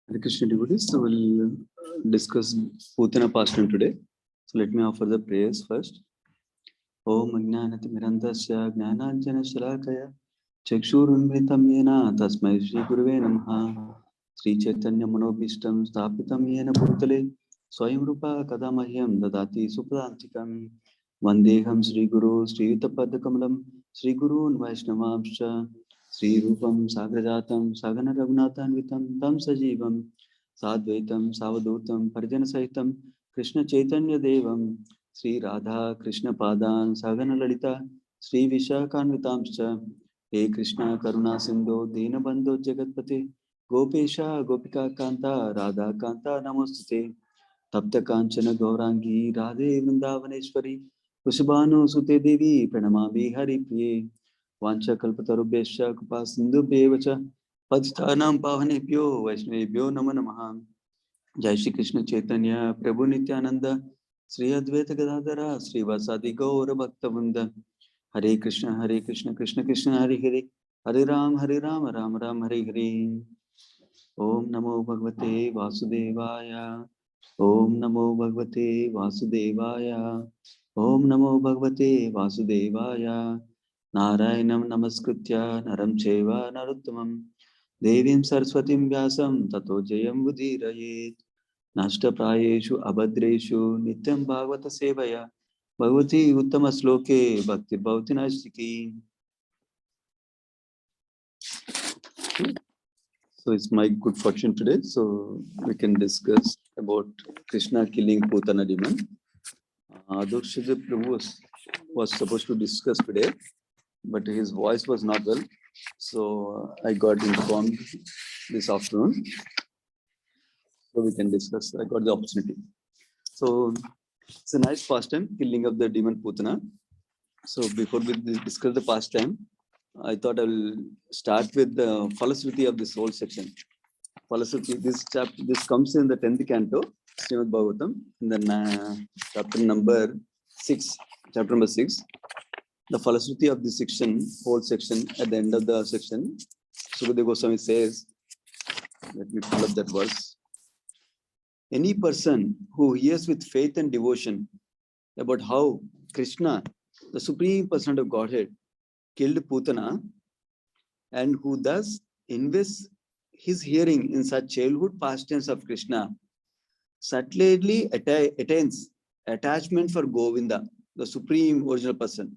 Hare Krishna devotees, so we'll discuss Putana pastime today. So let me offer the prayers first. Om Ajnanati Mirandasya Jnananjana Shalakaya Chakshurunmritam Yena Tasmai Shri Guruve Namaha Sri Chaitanya Manobhishtam Sthapitam Yena Bhutale Swayam Rupa Kadamahyam Dadati Supradantikam Vandeham Sri Guru Sri Yuttapadakamalam Sri Gurun Vaishnavamscha Sri Rupam Sagrajatam Sagana Raghunathanvitam Tam Sajivam Sadvaitam Savadutam Parjana Sahitam Krishna Chaitanya Devam Sri Radha Krishna Padan Sagana Lalita Sri Vishakhanvitamscha He Krishna Karuna Sindhu Dina Bandhu Jagatpate Gopesha Gopika Kanta Radha Kanta Namostute Tapta Kanchana Gaurangi Radhe Vrindavaneshwari Kushabhanu Sute Devi Pranamami Hari Priye Vancha Kalpatarubhesha Kupa Sindhu Bevacha Padsthanam Pavanebhyo Vaishnavebhyo Namo Namaha Jai Shri Krishna Chaitanya Prabhu Nityananda Sri Advaita Gadadhara Sri Vasadi Gaura Bhaktavrinda Hare Krishna Krishna Krishna Hare Hare Hare Ram Ram Ram Hare Hare Om Namo Bhagavate Vasudevaya Om Namo Bhagavate Vasudevaya Om Namo Bhagavate Vasudevaya Narayanam Namaskritya Naram Cheva Naruttamam Devim Saraswatim Vyasam Tato Jayam Budhirayet Nashta Prayeshu Abhadreshu Nityam Bhagavata Sevaya Bhagavati Uttama Sloke Bhakti Bhavati Nastiki. So it's my good fortune today. So we can discuss about Krishna killing Putana demon. Adurshija Prabhu was supposed to discuss today, but his voice was not well. So I got informed this afternoon. So we can discuss. I got the opportunity. So it's a nice pastime, killing of the demon Putana. So before we discuss the pastime, I thought I will start with the Falasruti of this whole section. Falasruti, this comes in the 10th canto, srimadbhagavatam, and then chapter number 6. The Falasruti of this section, whole section, at the end of the section, Sukadeva Goswami says, let me pull up that verse. Any person who hears with faith and devotion about how Krishna, the Supreme Person of Godhead, killed Putana, and who thus invests his hearing in such childhood pastimes of Krishna, subtly attains attachment for Govinda, the Supreme Original Person.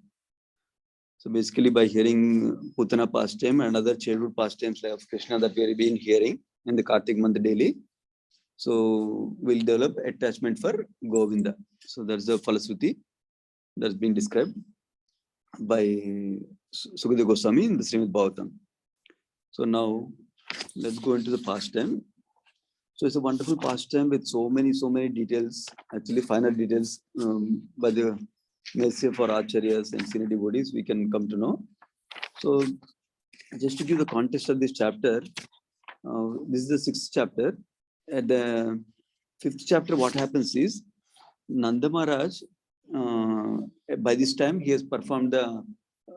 So basically by hearing Putana pastime and other childhood pastimes of Krishna that we have been hearing in the Kartik month daily, so we'll develop attachment for Govinda. So that's the Falasruti that's been described by Sukadeva Goswami in the Srimad Bhagavatam. So now let's go into the pastime. So it's a wonderful pastime with so many details, actually final details by the mercy of our acharyas and senior devotees we can come to know. So just to give the context of this chapter, this is the 6th chapter. At the 5th chapter, what happens is Nanda Maharaj, by this time he has performed the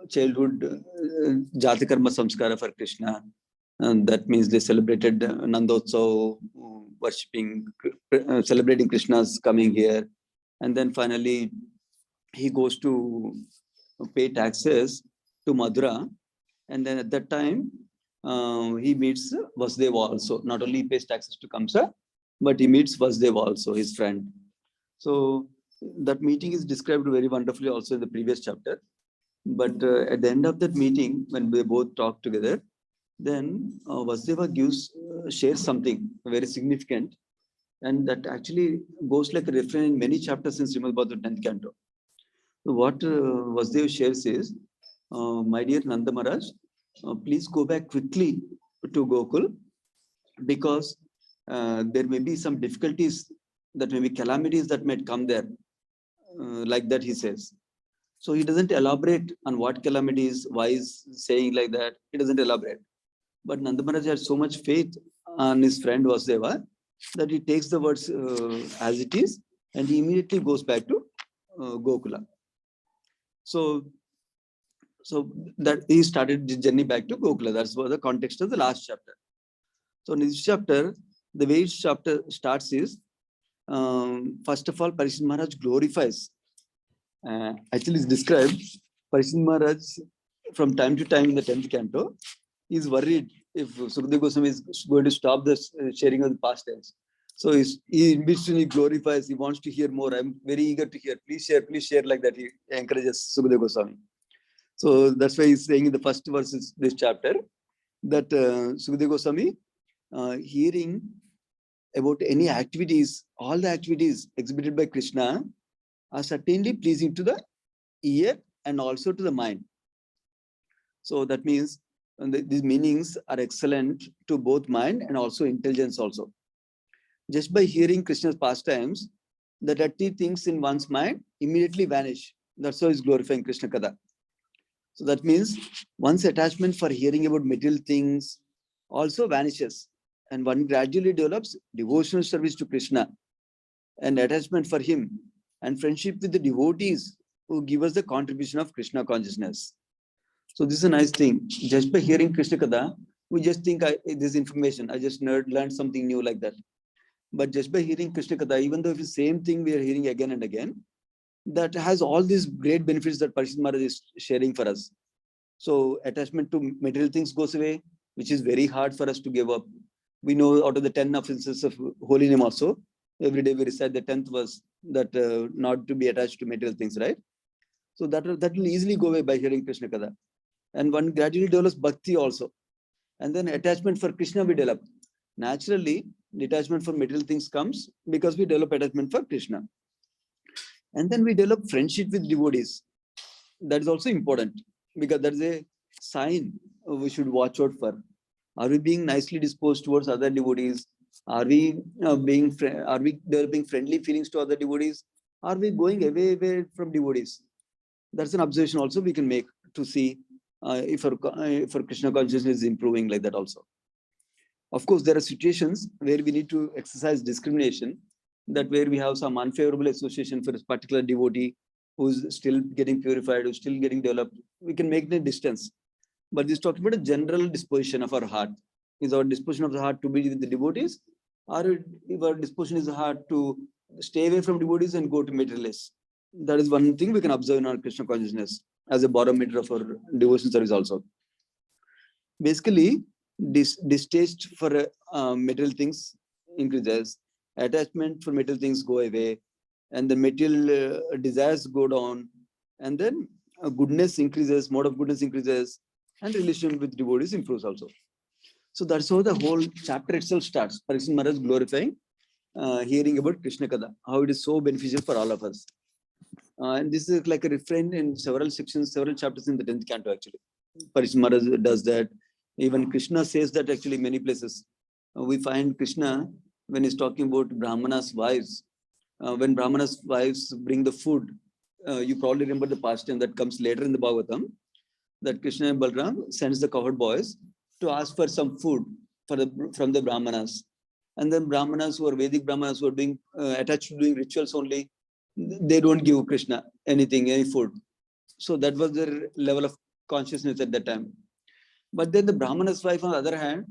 childhood Jati Karma Samskara for Krishna. And that means they celebrated Nandotsav, worshipping, celebrating Krishna's coming here. And then finally, he goes to pay taxes to Madura. And then at that time, he meets Vasudeva also. Not only he pays taxes to Kamsa, but he meets Vasudeva also, his friend. So that meeting is described very wonderfully also in the previous chapter. But at the end of that meeting, when they both talk together, then Vasudeva shares something very significant, and that actually goes like a refrain in many chapters in Srimad Bhagavatam 10th canto. So what Vasudeva shares is, my dear Nanda Maharaj, please go back quickly to Gokul, because there may be some difficulties, that may be calamities that might come there, like that he says. So he doesn't elaborate on what calamities, why he's saying like that, he doesn't elaborate. But Nanda Maharaj had so much faith on his friend Vasudeva that he takes the words as it is, and he immediately goes back to Gokula. So that he started the journey back to Gokula. That's what the context of the last chapter. So in this chapter, The way its chapter starts is, first of all, Parikshit Maharaj glorifies. Actually, it's described, Parikshit Maharaj, from time to time in the 10th canto, is worried if Sukadeva Goswami is going to stop the sharing of the pastimes. So he in between he glorifies, he wants to hear more. I'm very eager to hear. Please share like that. He encourages Sukadeva Goswami. So that's why he's saying in the first verse of this chapter that Sukadeva Goswami hearing about any activities, all the activities exhibited by Krishna are certainly pleasing to the ear and also to the mind. So that means these meanings are excellent to both mind and also intelligence also. Just by hearing Krishna's pastimes, the dirty things in one's mind immediately vanish. That's why he's glorifying Krishna Kada. So that means one's attachment for hearing about material things also vanishes, and one gradually develops devotional service to Krishna and attachment for him and friendship with the devotees who give us the contribution of Krishna consciousness. So this is a nice thing. Just by hearing Krishna Kada, we just think this information, I just learned something new like that. But just by hearing Krishna Katha, even though if it's the same thing we are hearing again and again, that has all these great benefits that Parikshit Maharaj is sharing for us. So attachment to material things goes away, which is very hard for us to give up. We know out of the 10 offenses of holy name also, every day we recite the 10th verse that not to be attached to material things, right? So that will easily go away by hearing Krishna Katha. And one gradually develops bhakti also. And then attachment for Krishna we develop. Naturally, detachment from material things comes because we develop attachment for Krishna. And then we develop friendship with devotees. That is also important because that is a sign we should watch out for. Are we being nicely disposed towards other devotees? Are we developing friendly feelings to other devotees? Are we going away from devotees? That's an observation also we can make to see if our Krishna consciousness is improving like that also. Of course, there are situations where we need to exercise discrimination, that where we have some unfavorable association for a particular devotee who's still getting purified, who's still getting developed. We can make the distance. But this is talking about a general disposition of our heart. Is our disposition of the heart to be with the devotees? Or if our disposition is the heart to stay away from devotees and go to materialists? That is one thing we can observe in our Krishna consciousness as a barometer of our devotion service also. Basically, distaste for material things increases, attachment for material things go away, and the material desires go down, and then goodness increases, mode of goodness increases, and relation with devotees improves also. So that's how the whole chapter itself starts. Parikshit Maharaj glorifying, hearing about Krishna Kada, how it is so beneficial for all of us. And this is like a refrain in several sections, several chapters in the 10th canto actually. Parikshit Maharaj does that. Even Krishna says that actually many places. We find Krishna when he's talking about Brahmana's wives. When Brahmana's wives bring the food, you probably remember the pastime that comes later in the Bhagavatam, that Krishna and Balram sends the cowherd boys to ask for some food from the Brahmanas. And then Brahmanas who are Vedic Brahmanas who are doing attached to doing rituals only, they don't give Krishna anything, any food. So that was their level of consciousness at that time. But then the Brahmana's wife, on the other hand,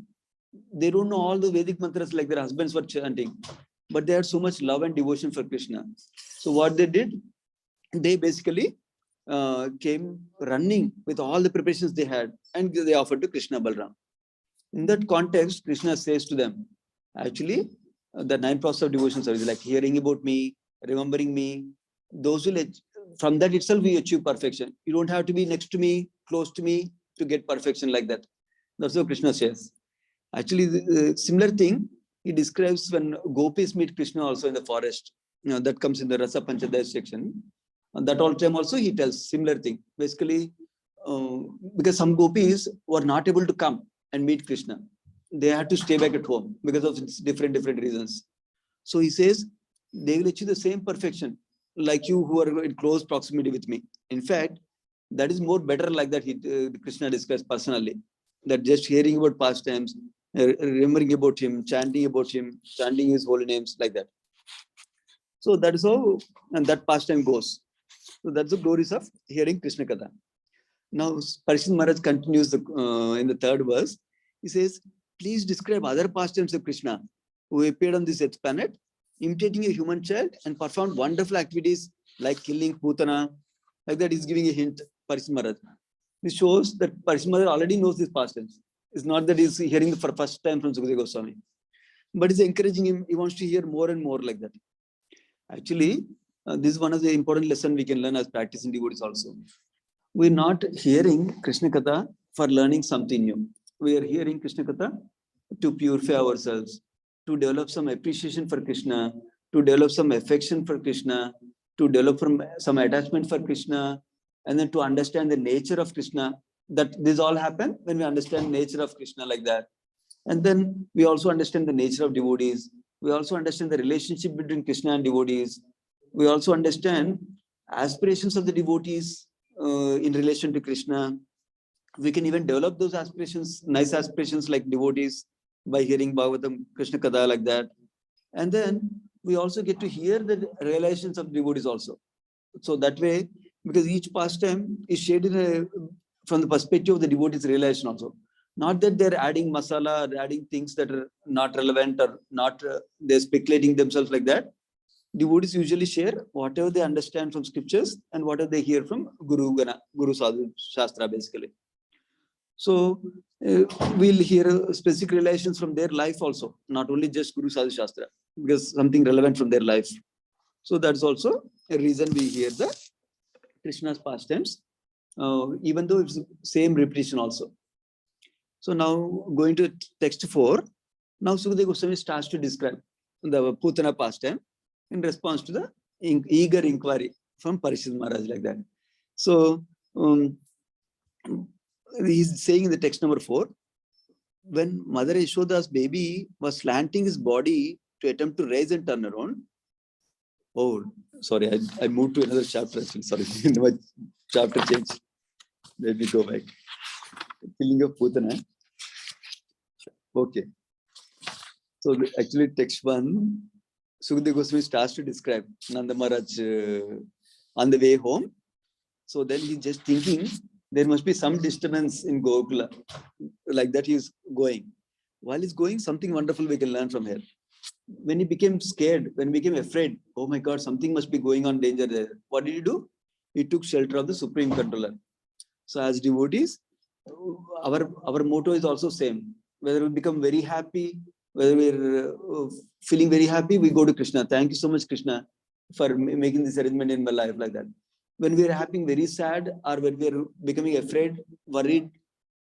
they don't know all the Vedic mantras like their husbands were chanting, but they had so much love and devotion for Krishna. So what they did, they basically came running with all the preparations they had, and they offered to Krishna Balram. In that context, Krishna says to them, actually, the 9 process of devotion service, like hearing about me, remembering me, those will, from that itself, we achieve perfection. You don't have to be next to me, close to me, to get perfection like that. That's what Krishna says. Actually, the similar thing he describes when gopis meet Krishna also in the forest. That comes in the Rasa Panchadaya section. And that all time also he tells similar thing. Basically, because some gopis were not able to come and meet Krishna. They had to stay back at home because of different reasons. So he says, they will achieve the same perfection like you who are in close proximity with me. In fact, that is more better like that Krishna describes personally. That just hearing about pastimes, remembering about him, chanting his holy names, like that. So that is how, and that pastime goes. So that's the glories of hearing Krishna Katha. Now, Parikshit Maharaj continues in the 3rd verse. He says, please describe other pastimes of Krishna. who appeared on this earth planet, imitating a human child and performed wonderful activities like killing Putana. Like that, he's giving a hint, Parishit Maharaj. This shows that Parishit Maharaj already knows this past tense. It's not that he's hearing it for the first time from Sukadeva Goswami, but he's encouraging him. He wants to hear more and more like that. Actually, this is one of the important lessons we can learn as practicing devotees also. We're not hearing Krishna Katha for learning something new. We are hearing Krishna Katha to purify ourselves, to develop some appreciation for Krishna, to develop some affection for Krishna, to develop some attachment for Krishna, and then to understand the nature of Krishna. That this all happen when we understand nature of Krishna like that. And then we also understand the nature of devotees. We also understand the relationship between Krishna and devotees. We also understand aspirations of the devotees in relation to Krishna. We can even develop those aspirations, nice aspirations like devotees, by hearing Bhagavatam, Krishna Katha like that. And then we also get to hear the realizations of devotees also. So that way, because each pastime is shared from the perspective of the devotees' realization also. Not that they're adding masala or adding things that are not relevant or not, they're speculating themselves like that. Devotees usually share whatever they understand from scriptures and whatever they hear from Guru Sadhu Shastra basically. So we'll hear specific relations from their life also, not only just Guru Sadhu Shastra, because something relevant from their life. So that's also a reason we hear the Krishna's pastimes, even though it's the same repetition also. So now going to text 4, now Sukadeva Goswami starts to describe the Putana pastime in response to the eager inquiry from Parishit Maharaj like that. So he's saying in the text number 4, when Mother Yashoda's baby was slanting his body to attempt to raise and turn around. Oh, sorry, I moved to another chapter actually. Sorry, my chapter changed. Let me go back. Killing of Putana. Okay. So actually, text 1, Sukadeva Goswami starts to describe Nanda Maharaj on the way home. So then he's just thinking there must be some disturbance in Gokula. Like that he's going. While he's going, something wonderful we can learn from here. When he became scared, when he became afraid, oh my God, something must be going on, danger there. What did he do? He took shelter of the Supreme Controller. So as devotees, our motto is also same. Whether we become very happy, whether we're feeling very happy, we go to Krishna. Thank you so much, Krishna, for making this arrangement in my life like that. When we are having very sad or when we are becoming afraid, worried,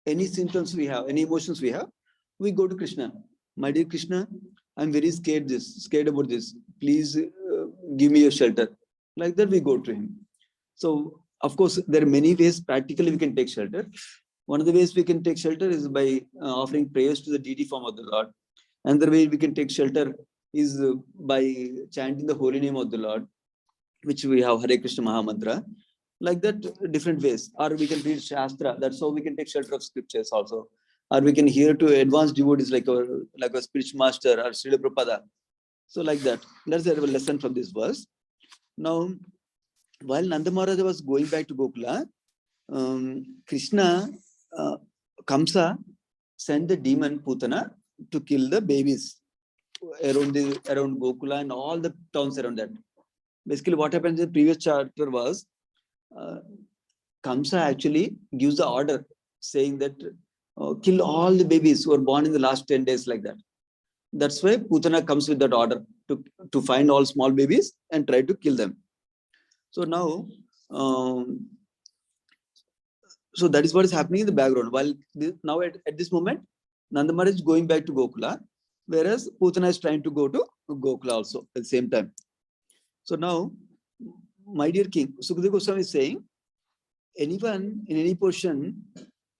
any symptoms we have, any emotions we have, we go to Krishna. My dear Krishna, I'm very scared about this. Please give me a shelter. Like that we go to him. So of course, there are many ways practically we can take shelter. One of the ways we can take shelter is by offering prayers to the deity form of the Lord. Another way we can take shelter is by chanting the holy name of the Lord, which we have Hare Krishna Maha Mantra. Like that, different ways. Or we can read Shastra. That's how we can take shelter of scriptures also. Or we can hear to advanced devotees like our spiritual master or Srila Prabhupada. So like that. Let's have a lesson from this verse. Now, while Nanda Maharaj was going back to Gokula, Krishna, Kamsa sent the demon Putana to kill the babies around Gokula and all the towns around that. Basically, what happens in the previous chapter was Kamsa actually gives the order saying that kill all the babies who are born in the last 10 days like that. That's why Putana comes with that order to find all small babies and try to kill them. So now, so that is what is happening in the background. While now at this moment, Nanda Maharaj is going back to Gokula, whereas Putana is trying to go to Gokula also at the same time. So now, my dear king, Sukadeva Goswami is saying, anyone in any position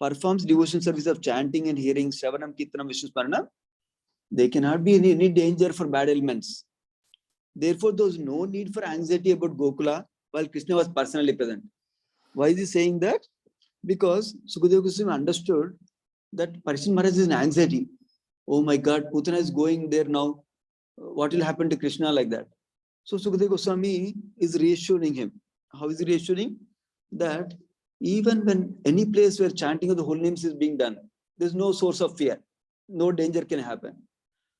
performs devotion service of chanting and hearing Shravanam, Kirtanam, Vishnu Smaranam, there cannot be any danger for bad elements. Therefore, there was no need for anxiety about Gokula while Krishna was personally present. Why is he saying that? Because Sukadeva Goswami understood that Parishit Maharaj is in anxiety. Oh my God, Putana is going there now. What will happen to Krishna like that? So Sukadeva Goswami is reassuring him. How is he reassuring? That even when any place where chanting of the holy names is being done, there's no source of fear. No danger can happen.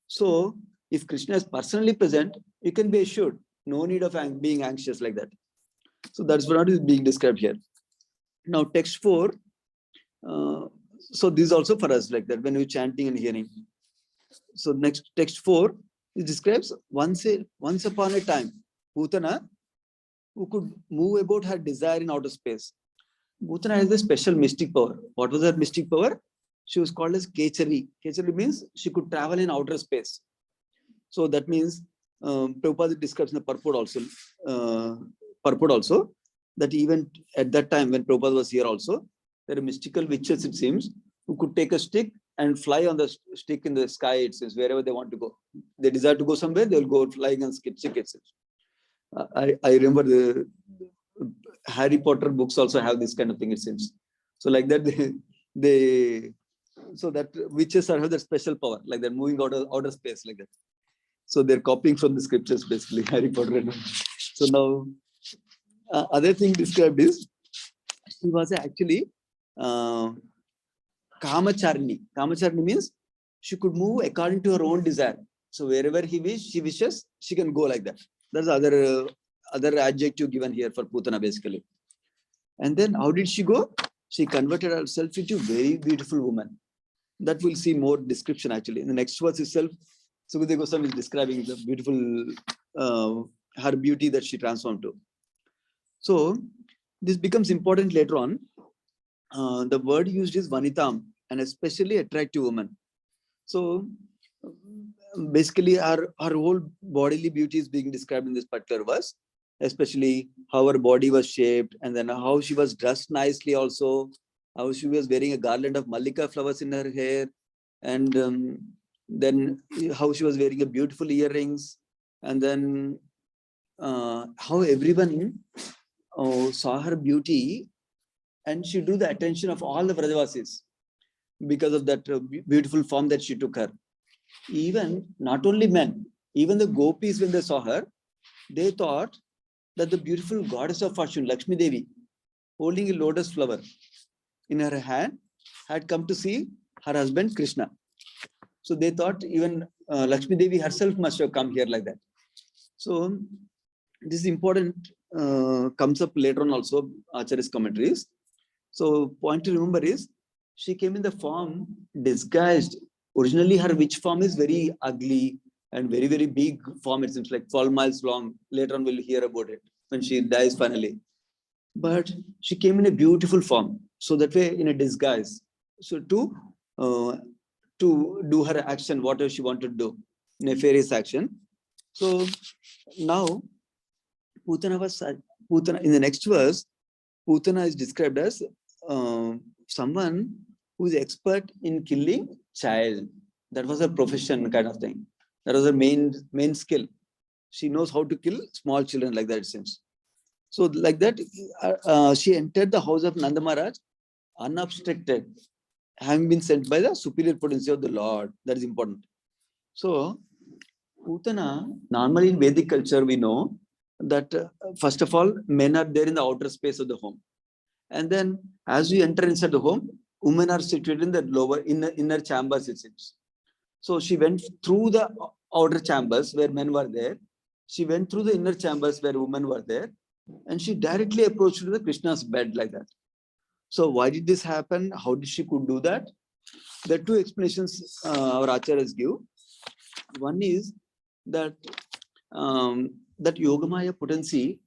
So If Krishna is personally present, you can be assured, no need of being anxious like that. So that's what is being described here. Now, text 4. So this is also for us like that when we're chanting and hearing. So next text 4, it describes once upon a time, Putana, who could move about her desire in outer space. Putana has a special mystic power. What was her mystic power? She was called as Kechari. Kechari means she could travel in outer space. So that means Prabhupada describes in the purport also that even at that time when Prabhupada was here also, there are mystical witches, it seems, who could take a stick and fly on the stick in the sky, it seems, wherever they want to go. They desire to go somewhere, they will go flying on stick, it seems. I remember the Harry Potter books also have this kind of thing, it seems. So like that, so that witches have that special power, like they're moving out of outer space like that. So they're copying from the scriptures, basically, Harry Potter. So now, other thing described is, she was actually Kamacharni. Kamacharni means she could move according to her own desire. So wherever she wishes, she can go like that. That's the other adjective given here for Putana, basically. And then how did she go? She converted herself into a very beautiful woman. That we'll see more description actually. In the next verse itself, Sukadeva Goswami is describing the beautiful, her beauty that she transformed to. So this becomes important later on. The word used is Vanitam, an especially attractive woman. So basically her whole bodily beauty is being described in this particular verse, especially how her body was shaped, and then how she was dressed nicely also, how she was wearing a garland of Mallika flowers in her hair, and then how she was wearing a beautiful earrings, and then how everyone saw her beauty, and she drew the attention of all the Vrajavasis because of that beautiful form that she took her. Even not only men, even the gopis, when they saw her, they thought that the beautiful goddess of fortune, Lakshmi Devi, holding a lotus flower in her hand, had come to see her husband Krishna. So they thought even Lakshmi Devi herself must have come here like that. So this is important, comes up later on also, Acharya's commentaries. So point to remember is, she came in the form disguised. Originally her witch form is very ugly and very, very big form. It seems like 12 miles long. Later on we'll hear about it when she dies finally. But she came in a beautiful form. So that way, in a disguise. So to do her action, whatever she wanted to do, nefarious action. So now Putana in the next verse, Putana is described as someone who is expert in killing child. That was her profession kind of thing. That was her main skill. She knows how to kill small children like that, it seems. So like that, she entered the house of Nanda Maharaj unobstructed, having been sent by the superior potency of the Lord. That is important. So Putana, normally in Vedic culture, we know that first of all, men are there in the outer space of the home. And then as we enter inside the home, women are situated in the inner chambers, it seems. So she went through the outer chambers where men were there. She went through the inner chambers where women were there. And she directly approached the Krishna's bed like that. So why did this happen? How did she could do that? There are two explanations our acharyas give. One is that that Yogamaya potency,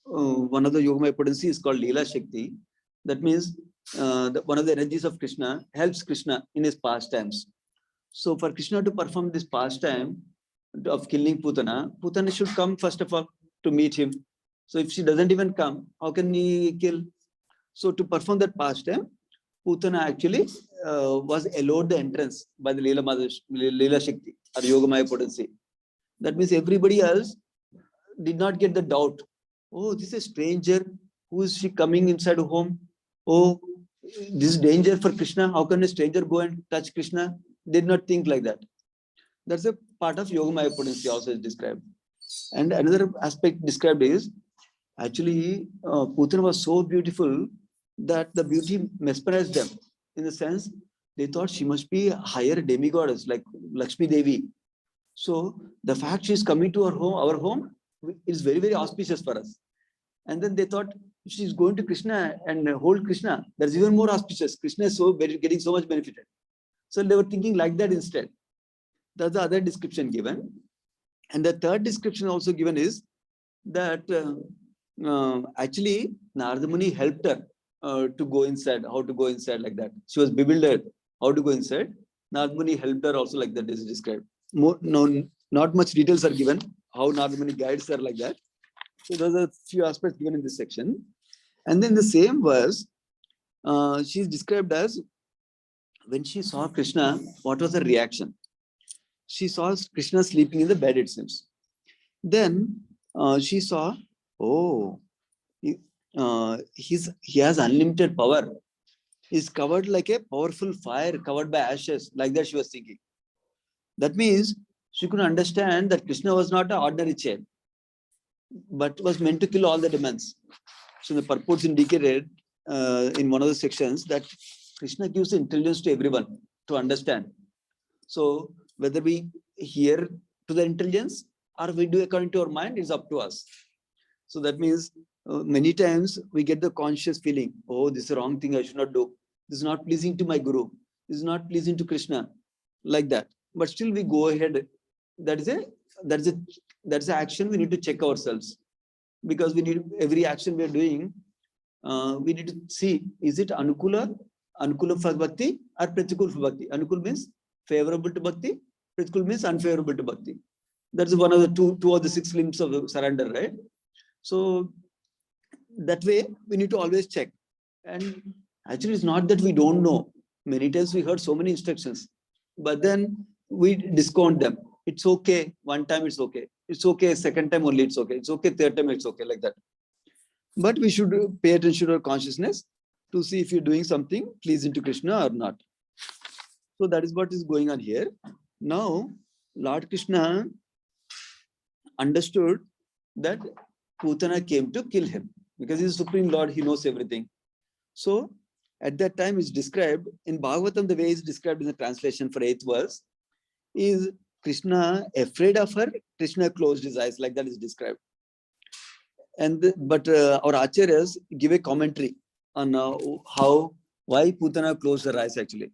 one of the Yogamaya potency is called Leela Shakti. That means one of the energies of Krishna helps Krishna in his pastimes. So for Krishna to perform this pastime of killing Putana, Putana should come first of all to meet him. So if she doesn't even come, how can he kill? So to perform that pastime, Putana actually was allowed the entrance by the Leela Shakti or Yogamaya potency. That means everybody else did not get the doubt. Oh, this is a stranger. Who is she coming inside a home? Oh, this is danger for Krishna. How can a stranger go and touch Krishna? They did not think like that. That's a part of Yogamaya potency also is described. And another aspect described is actually Putana was so beautiful that the beauty mesmerized them. In the sense, they thought she must be a higher demigoddess like Lakshmi Devi. So the fact she is coming to our home, is very, very auspicious for us. And then they thought she's going to Krishna and hold Krishna. That's even more auspicious. Krishna is getting so much benefited. So they were thinking like that instead. That's the other description given. And the third description also given is that actually Narada Muni helped her to go inside, how to go inside like that. She was bewildered how to go inside. Narada Muni helped her also like that is described. Not much details are given how Narada Muni guides her like that. So those are a few aspects given in this section. And then the same verse, she is described as when she saw Krishna, what was her reaction? She saw Krishna sleeping in the bed, it seems. Then she saw, oh, he has unlimited power. He's covered like a powerful fire covered by ashes. Like that she was thinking. That means she could understand that Krishna was not an ordinary child, but was meant to kill all the demons. So the purports indicated in one of the sections that Krishna gives intelligence to everyone to understand. So whether we hear to the intelligence or we do according to our mind is up to us. So that means many times we get the conscious feeling, oh, this is the wrong thing I should not do. This is not pleasing to my guru. This is not pleasing to Krishna, like that. But still we go ahead. That's an action we need to check ourselves, because we need every action we are doing. We need to see, is it anukula for bhakti or pratikul for bhakti? Anukul means favorable to bhakti. Pratikul means unfavorable to bhakti. That's one of the two of the 6 limbs of surrender, right? So that way we need to always check. And actually it's not that we don't know. Many times we heard so many instructions, but then we discount them. It's okay. One time it's okay. It's okay. Second time only it's okay. It's okay. Third time it's okay, like that. But we should pay attention to our consciousness to see if you're doing something pleasing to Krishna or not. So that is what is going on here. Now, Lord Krishna understood that Putana came to kill him because he's Supreme Lord, he knows everything. So at that time it's described in Bhagavatam, the way it's described in the translation for 8th verse is Krishna afraid of her, Krishna closed his eyes, like that is described. But our acharyas give a commentary on why Putana closed her eyes actually.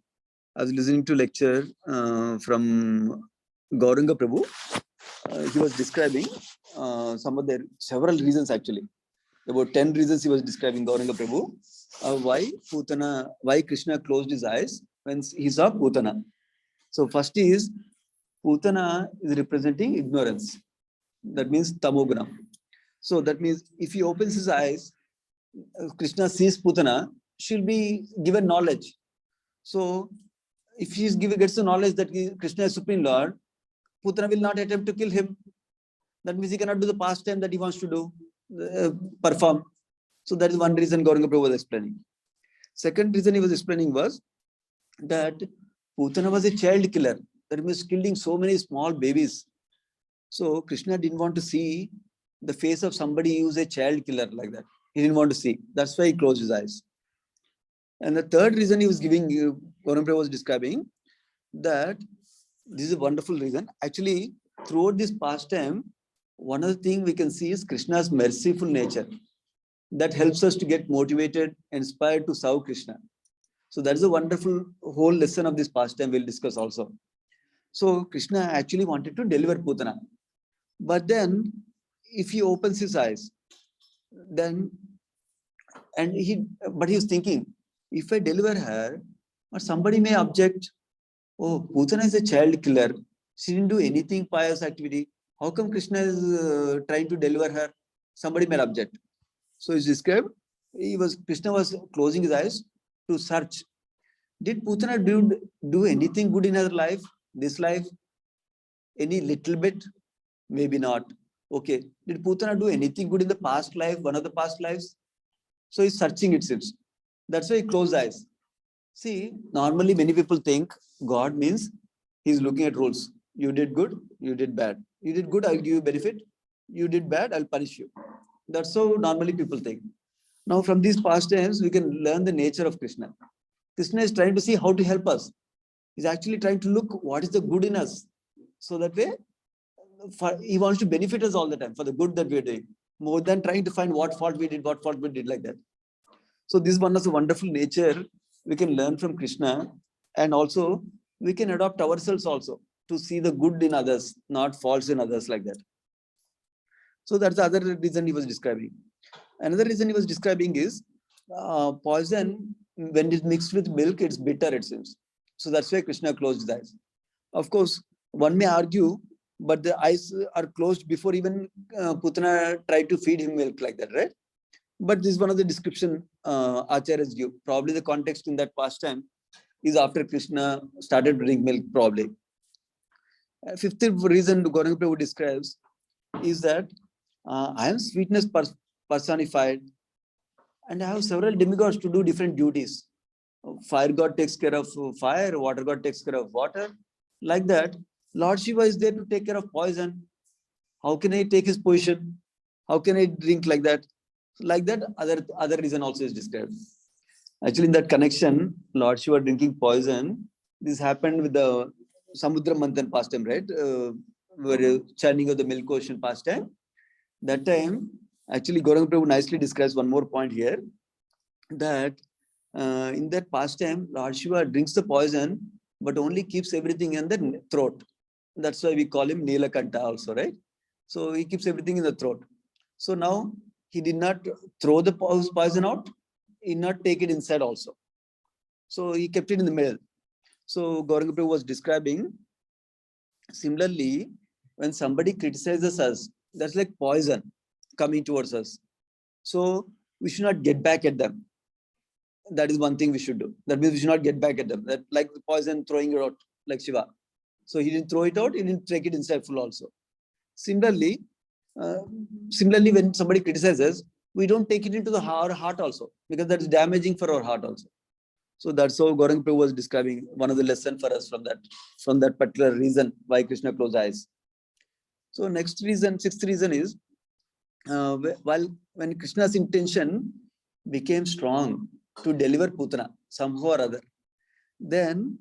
I was listening to lecture from Gauranga Prabhu. He was describing several reasons actually. About 10 reasons he was describing, Gauranga Prabhu, why Krishna closed his eyes when he saw Putana. So first is, Putana is representing ignorance. That means tamoguna. So that means if he opens his eyes, Krishna sees Putana, she'll be given knowledge. So if she gets the knowledge that Krishna is Supreme Lord, Putana will not attempt to kill him. That means he cannot do the pastime that he wants to do, perform. So that is one reason Gauranga Prabhu was explaining. Second reason he was explaining was that Putana was a child killer. That means killing so many small babies. So Krishna didn't want to see the face of somebody who's a child killer like that. He didn't want to see. That's why he closed his eyes. And the third reason he was giving, Gauranga Prabhu was describing that this is a wonderful reason. Actually, throughout this pastime, one of the things we can see is Krishna's merciful nature. That helps us to get motivated, inspired to serve Krishna. So that is a wonderful whole lesson of this pastime we'll discuss also. So Krishna actually wanted to deliver Putana. But then, if he opens his eyes, then, he was thinking, if I deliver her, or somebody may object, oh, Putana is a child killer. She didn't do anything pious activity. How come Krishna is trying to deliver her? Somebody may object. So it's described, Krishna was closing his eyes to search. Did Putana do anything good in her life, this life? Any little bit? Maybe not. Okay. Did Putana do anything good in the past life, one of the past lives? So he's searching, it seems. That's why he closed eyes. See, normally many people think God means he's looking at rules. You did good, you did bad. You did good, I'll give you benefit. You did bad, I'll punish you. That's how normally people think. Now, from these pastimes, we can learn the nature of Krishna. Krishna is trying to see how to help us. He's actually trying to look what is the good in us. So that way, he wants to benefit us all the time for the good that we are doing, more than trying to find what fault we did like that. So this one is a wonderful nature we can learn from Krishna, and also we can adopt ourselves also to see the good in others, not faults in others like that. So that's the other reason he was describing. Another reason he was describing is poison, when it's mixed with milk, it's bitter, it seems. So that's why Krishna closed his eyes. Of course, one may argue, but the eyes are closed before even Putana tried to feed him milk like that, right? But this is one of the description Acharyas give. Probably the context in that pastime is after Krishna started drinking milk, probably. Fifth reason Gauranga Prabhu describes is that I am sweetness personified, and I have several demigods to do different duties. Fire god takes care of fire, water god takes care of water. Like that, Lord Shiva is there to take care of poison. How can I take his position? How can I drink like that? Like that, other reason also is described. Actually, in that connection, Lord Shiva drinking poison, this happened with the Samudra Manthan pastime, right? Where churning of the milk ocean pastime. That time, actually, Gauranga Prabhu nicely describes one more point here, that in that pastime, Lord Shiva drinks the poison, but only keeps everything in the throat. That's why we call him Nilakanta also, right? So he keeps everything in the throat. So now he did not throw the poison out, he did not take it inside also. So he kept it in the middle. So Gauranga Prabhu was describing, similarly, when somebody criticizes us, that's like poison coming towards us. So we should not get back at them. That is one thing we should do. That means we should not get back at them. That like the poison, throwing it out like Shiva. So he didn't throw it out, he didn't take it inside full also. Similarly, when somebody criticizes, we don't take it into our heart also, because that is damaging for our heart also. So that's how Gauranga Prabhu was describing one of the lessons for us from that particular reason why Krishna closed eyes. So next reason, sixth reason is, when Krishna's intention became strong to deliver Putana somehow or other, then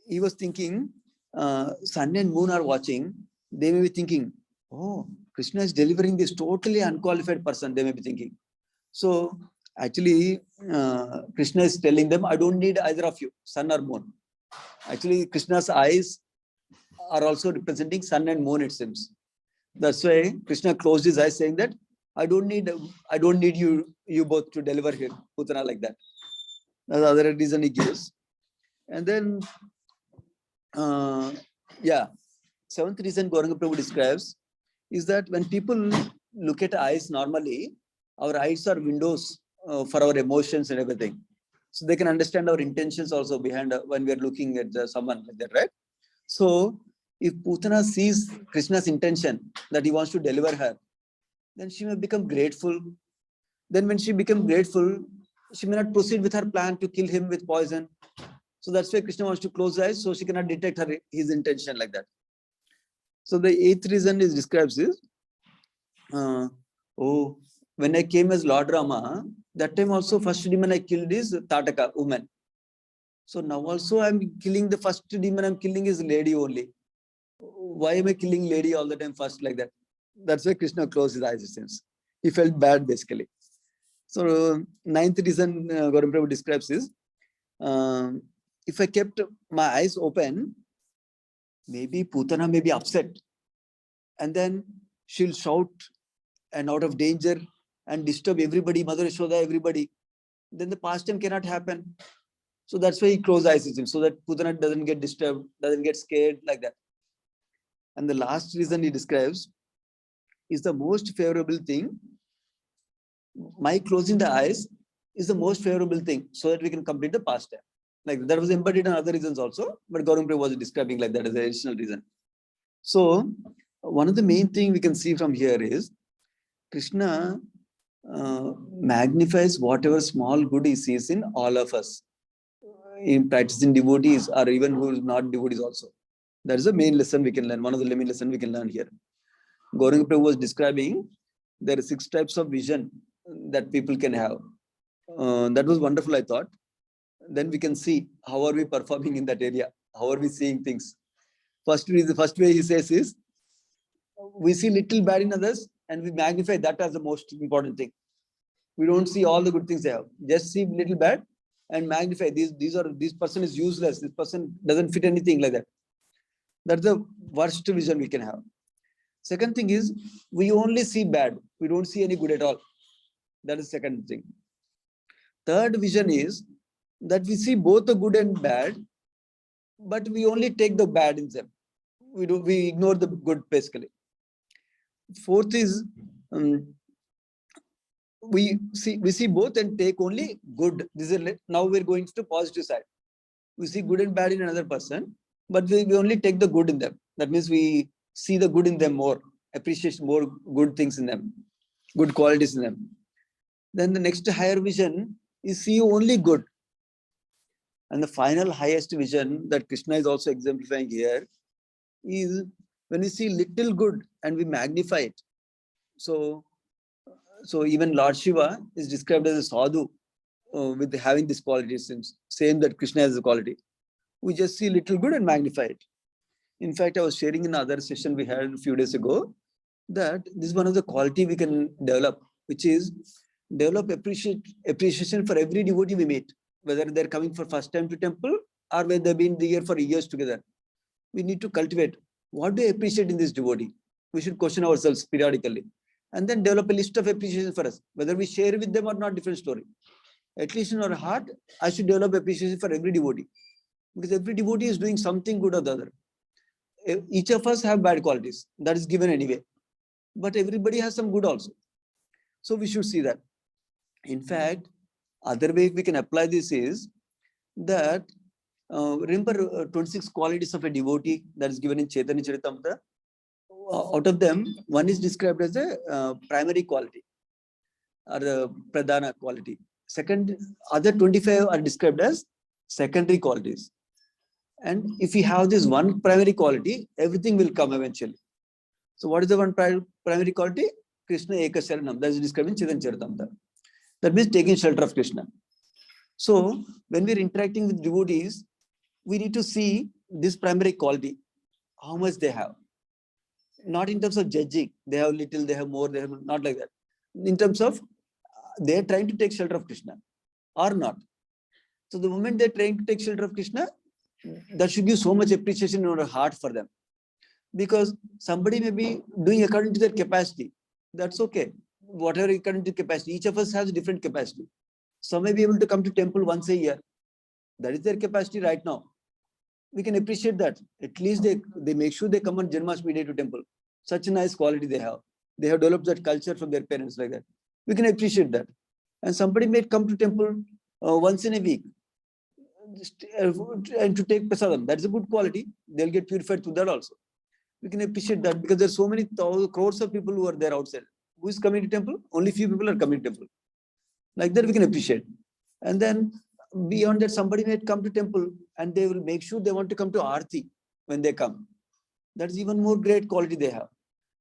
he was thinking, sun and moon are watching, they may be thinking, oh, Krishna is delivering this totally unqualified person, they may be thinking. So actually, Krishna is telling them, I don't need either of you, sun or moon. Actually, Krishna's eyes are also representing sun and moon, it seems. That's why Krishna closed his eyes, saying that I don't need you both to deliver here, Putana, like that. That's the other reason he gives. And then, seventh reason Gauranga Prabhu describes is that when people look at eyes normally, our eyes are windows for our emotions and everything. So they can understand our intentions also behind when we are looking at someone like that, right? So if Putana sees Krishna's intention that he wants to deliver her, then she may become grateful. Then when she becomes grateful, she may not proceed with her plan to kill him with poison. So that's why Krishna wants to close her eyes, so she cannot detect his intention like that. So the eighth reason is describes is, when I came as Lord Rama, that time also first demon I killed is Tataka, woman. So now also I'm killing the first demon I'm killing is lady only. Why am I killing lady all the time first like that? That's why Krishna closed his eyes, it seems. He felt bad basically. So ninth reason Gauranga Prabhu describes is, if I kept my eyes open, maybe Putana may be upset. And then she'll shout and out of danger and disturb everybody, Mother Yashoda, everybody. Then the pastime cannot happen. So that's why he closed eyes, so that Putana doesn't get disturbed, doesn't get scared like that. And the last reason he describes is the most favorable thing. My closing the eyes is the most favorable thing, so that we can complete the pastime. Like that was embodied in other reasons also, but Gauranga Prabhu was describing like that as an additional reason. So one of the main thing we can see from here is Krishna magnifies whatever small good he sees in all of us, in practicing devotees or even who is not devotees also. That is the main lesson we can learn. One of the main lessons we can learn here. Gauranga Prabhu was describing there are 6 types of vision that people can have. That was wonderful, I thought. Then we can see how are we performing in that area. How are we seeing things? The first way he says is, we see little bad in others and we magnify that as the most important thing. We don't see all the good things they have. Just see little bad and magnify this person is useless. This person doesn't fit anything like that. That's the worst vision we can have. Second thing is we only see bad. We don't see any good at all. That is second thing. Third vision is that we see both the good and bad, but we only take the bad in them. We ignore the good basically. Fourth is we see both and take only good. This is now we're going to the positive side. We see good and bad in another person, but we only take the good in them. That means we see the good in them more, appreciate more good things in them, good qualities in them. Then the next higher vision is see only good. And the final highest vision that Krishna is also exemplifying here is when we see little good and we magnify it. So even Lord Shiva is described as a sadhu with having this quality, since same that Krishna has the quality. We just see little good and magnify it. In fact, I was sharing in another session we had a few days ago that this is one of the quality we can develop, which is develop appreciation for every devotee we meet, whether they're coming for first time to temple or whether they've been here for years together. We need to cultivate what do I appreciate in this devotee. We should question ourselves periodically and then develop a list of appreciation for us. Whether we share with them or not, different story. At least in our heart, I should develop appreciation for every devotee, because every devotee is doing something good or the other. Each of us have bad qualities. That is given anyway. But everybody has some good also. So we should see that. In fact, other way we can apply this is that, remember 26 qualities of a devotee that is given in Chaitanya Charitamrita. Out of them, one is described as a primary quality or a pradhana quality. Second, other 25 are described as secondary qualities. And if we have this one primary quality, everything will come eventually. So what is the one primary quality? Krishna Eka Sharanam. That is described in Chaitanya Charitamrita. That means taking shelter of Krishna. So when we are interacting with devotees, we need to see this primary quality, how much they have. Not in terms of judging, they have little, they have more, they have not like that. In terms of they are trying to take shelter of Krishna or not. So the moment they're trying to take shelter of Krishna, that should give so much appreciation in our heart for them. Because somebody may be doing according to their capacity. That's okay. Whatever according to capacity. Each of us has a different capacity. Some may be able to come to temple once a year. That is their capacity right now. We can appreciate that. At least they make sure they come on Janmashtami day to temple. Such a nice quality they have. They have developed that culture from their parents like that. We can appreciate that. And somebody may come to temple once in a week and to take prasadam. That's a good quality. They'll get purified through that also. We can appreciate that because there's so many crores of people who are there outside. Who is coming to temple? Only few people are coming to temple. Like that we can appreciate. And then beyond that, somebody may come to temple and they will make sure they want to come to Aarti when they come. That's even more great quality they have.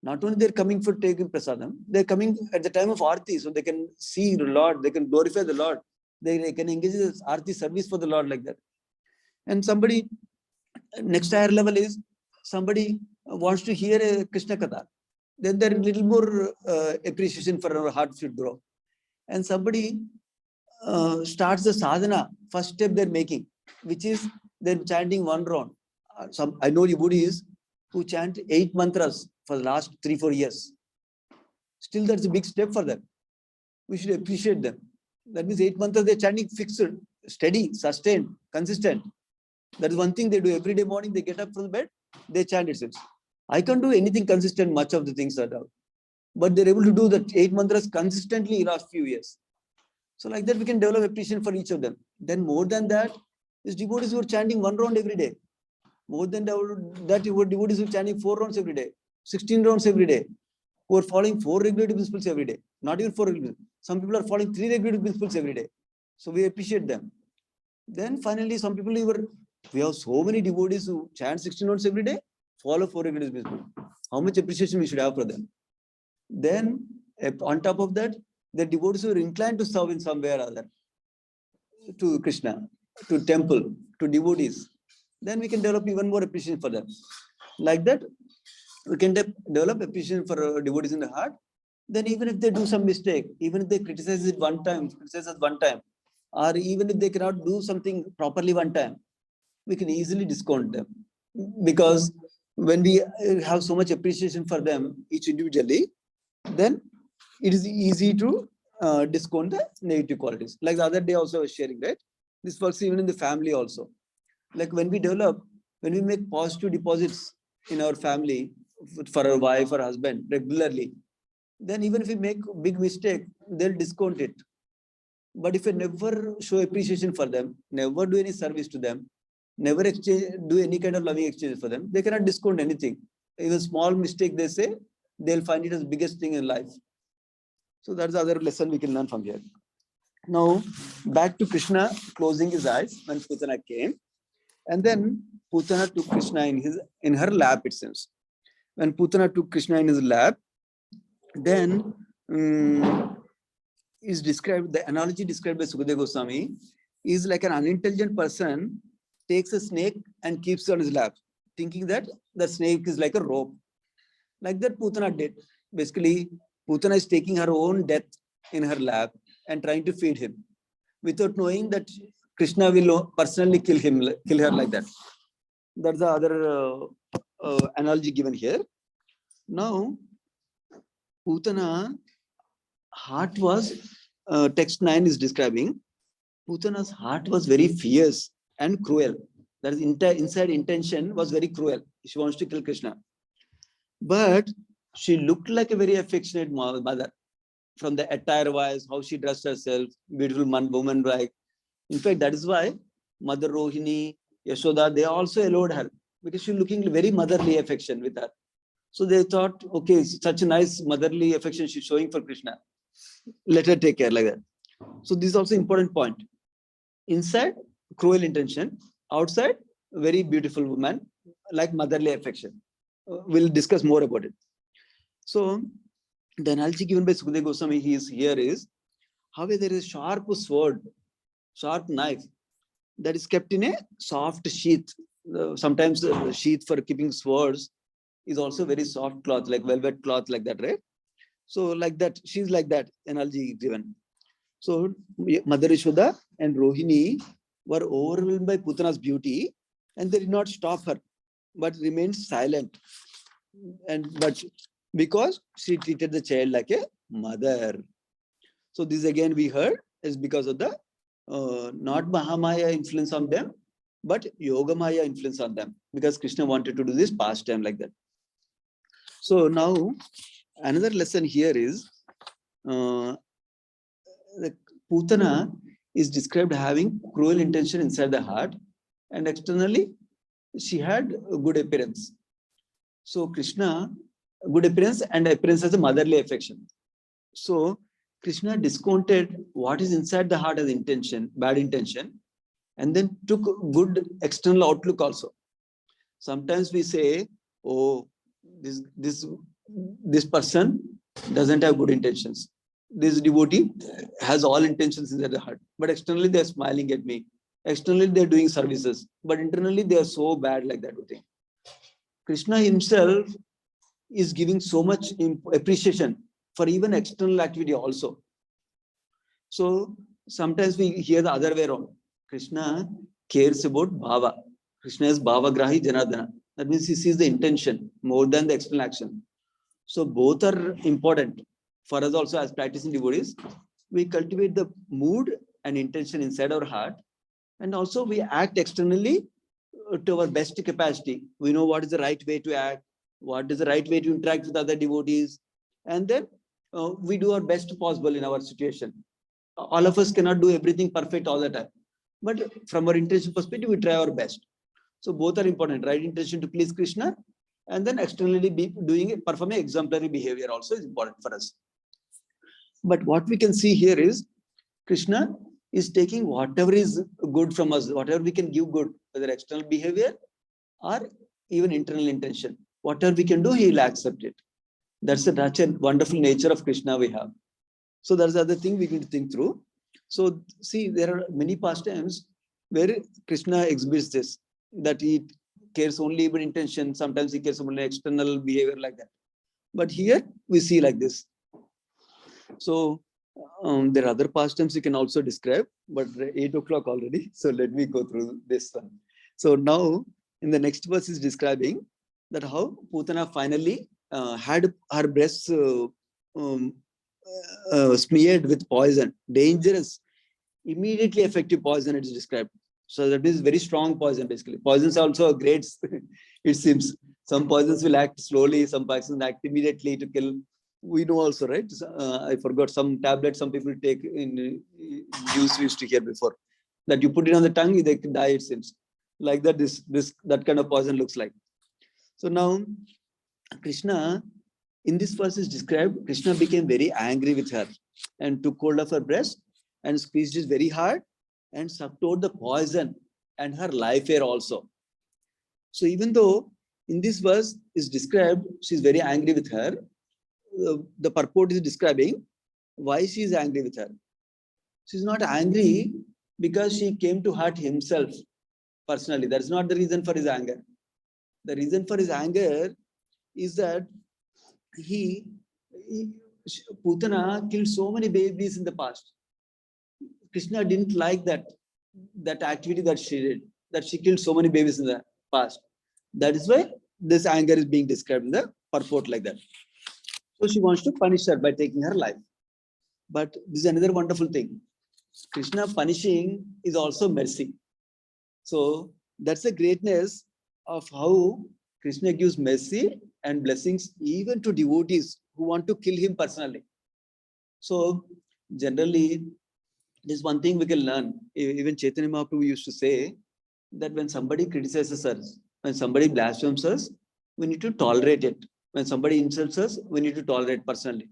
Not only they're coming for taking prasadam, they're coming at the time of Aarti, so they can see the Lord, they can glorify the Lord, they can engage in Aarti service for the Lord like that. And somebody, next higher level is, somebody wants to hear a Krishna Katha, then there is a little more appreciation for our heart should grow. And somebody starts the sadhana, first step they're making, which is they're chanting one round. I know devotees who chant 8 mantras for the last 3-4 years. Still, that's a big step for them. We should appreciate them. That means 8 mantras they're chanting fixed, steady, sustained, consistent. That is one thing they do every day morning. They get up from the bed, they chant itself. I can't do anything consistent, much of the things are out. But they're able to do that 8 mantras consistently in the last few years. So like that, we can develop appreciation for each of them. Then more than that, is devotees who are chanting 1 round every day. More than that, you were devotees who are chanting 4 rounds every day, 16 rounds every day, who are following 4 regulative principles every day. Not even 4 regulative. Some people are following 3 regulative principles every day. So we appreciate them. Then finally, some people, we have so many devotees who chant 16 rounds every day, follow 4 regulative principles. How much appreciation we should have for them. Then on top of that, the devotees who are inclined to serve in some way or other to Krishna, to temple, to devotees, then we can develop even more appreciation for them. Like that, we can develop appreciation for devotees in the heart. Then even if they do some mistake, even if they criticize us one time, or even if they cannot do something properly one time, we can easily discount them. Because when we have so much appreciation for them each individually, then it is easy to discount the negative qualities. Like the other day also I was sharing, right? This works even in the family also. Like when we make positive deposits in our family for our wife or husband regularly, then even if we make big mistake, they'll discount it. But if we never show appreciation for them, never do any service to them, never do any kind of loving exchange for them, they cannot discount anything. Even small mistake they say, they'll find it as the biggest thing in life. So that's the other lesson we can learn from here. Now, back to Krishna closing his eyes when Putana came. And then Putana took Krishna in her lap, it seems. When Putana took Krishna in his lap, then is described, the analogy described by Sukadeva Goswami is like an unintelligent person takes a snake and keeps it on his lap, thinking that the snake is like a rope. Like that Putana did. Basically, Putana is taking her own death in her lap and trying to feed him without knowing that Krishna will personally kill her like that. That's the other analogy given here. Now, Putana heart was, text 9 is describing, Putana's heart was very fierce and cruel. That is, inside intention was very cruel. She wants to kill Krishna. But she looked like a very affectionate mother. From the attire wise, how she dressed herself, beautiful woman like. In fact, that is why Mother Rohini, Yashoda, they also allowed her, because she's looking very motherly affection with her. So they thought, okay, such a nice motherly affection she's showing for Krishna. Let her take care like that. So this is also important point. Inside, cruel intention. Outside, very beautiful woman, like motherly affection. We'll discuss more about it. So the analogy given by Sukadeva Goswami is, however, there is a sharp sword, sharp knife that is kept in a soft sheath. Sometimes the sheath for keeping swords is also very soft cloth, like velvet cloth, like that, right? So like that, she's like that, analogy given. So Mother Yashoda and Rohini were overwhelmed by Putana's beauty, and they did not stop her, but remained silent. But because she treated the child like a mother. So this again we heard is because of the not Mahamaya influence on them, but Yogamaya influence on them, because Krishna wanted to do this pastime like that. So now another lesson here is the Putana is described having cruel intention inside the heart, and externally she had a good appearance. So Krishna, good appearance and appearance as a motherly affection. So Krishna discounted what is inside the heart as intention, bad intention, and then took good external outlook also. Sometimes we say, oh, this person doesn't have good intentions. This devotee has all intentions inside the heart, but externally they're smiling at me. Externally they're doing services, but internally they are so bad like that. Krishna himself is giving so much appreciation for even external activity also. So sometimes we hear the other way around. Krishna cares about bhava. Krishna is bhava grahi janardana. That means he sees the intention more than the external action. So both are important for us also as practicing devotees. We cultivate the mood and intention inside our heart, and also we act externally to our best capacity. We know what is the right way to act, what is the right way to interact with other devotees, and then we do our best possible in our situation. All of us cannot do everything perfect all the time, but from our intention perspective, we try our best. So both are important, right intention to please Krishna, and then externally doing it, performing exemplary behavior also is important for us. But what we can see here is Krishna is taking whatever is good from us, whatever we can give good, whether external behavior or even internal intention. Whatever we can do, he will accept it. That's such a wonderful nature of Krishna we have. So that's the other thing we need to think through. So see, there are many pastimes where Krishna exhibits this, that he cares only about intention. Sometimes he cares only external behavior like that. But here we see like this. So there are other pastimes you can also describe, but 8 o'clock already. So let me go through this one. So now in the next verse is describing that how Putana finally had her breasts smeared with poison, dangerous, immediately effective poison it is described. So that is very strong poison basically. Poisons also grades, it seems. Some poisons will act slowly, some poisons act immediately to kill. We know also, right? I forgot some tablets some people take in news we used to hear before. That you put it on the tongue, they die, it seems. Like that, that kind of poison looks like. So now, Krishna, in this verse is described, Krishna became very angry with her and took hold of her breast and squeezed it very hard and sucked out the poison and her life air also. So even though in this verse is described, she's very angry with her, the purport is describing why she is angry with her. She's not angry because she came to hurt himself personally. That's not the reason for his anger. The reason for his anger is that Putana killed so many babies in the past. Krishna didn't like that activity that she did, that she killed so many babies in the past. That is why this anger is being described in the purport like that. So she wants to punish her by taking her life. But this is another wonderful thing. Krishna punishing is also mercy. So that's the greatness of how Krishna gives mercy and blessings even to devotees who want to kill him personally. So generally, there's one thing we can learn. Even Chaitanya Mahaprabhu used to say that when somebody criticizes us, when somebody blasphemes us, we need to tolerate it. When somebody insults us, we need to tolerate personally.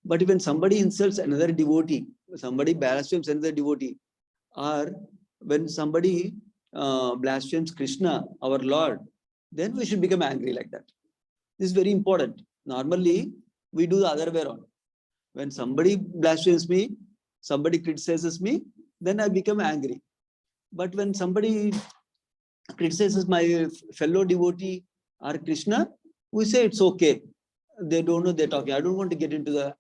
But when somebody insults another devotee, somebody blasphemes another devotee, or when somebody blasphemes Krishna, our Lord, then we should become angry like that. This is very important. Normally, we do the other way around. When somebody blasphemes me, somebody criticizes me, then I become angry. But when somebody criticizes my fellow devotee or Krishna, we say it's okay. They don't know they're talking. I don't want to get into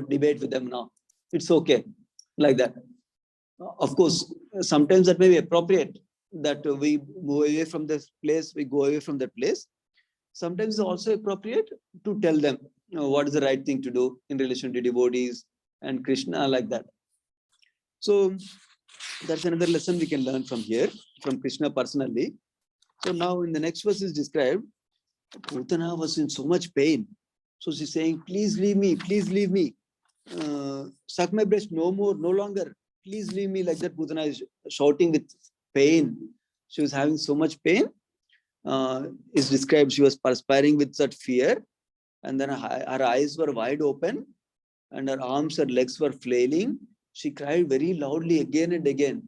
debate with them now. It's okay, like that. Of course, sometimes that may be appropriate that we move away from this place, we go away from that place. Sometimes it's also appropriate to tell them what is the right thing to do in relation to devotees and Krishna, like that. So that's another lesson we can learn from here, from Krishna personally. So now in the next verse is described, Putana was in so much pain. So she's saying, please leave me, suck my breast no more, no longer, please leave me, like that. Putana is shouting with pain. She was having so much pain. Is described, she was perspiring with such fear, and then her eyes were wide open, and her arms and legs were flailing. She cried very loudly again and again.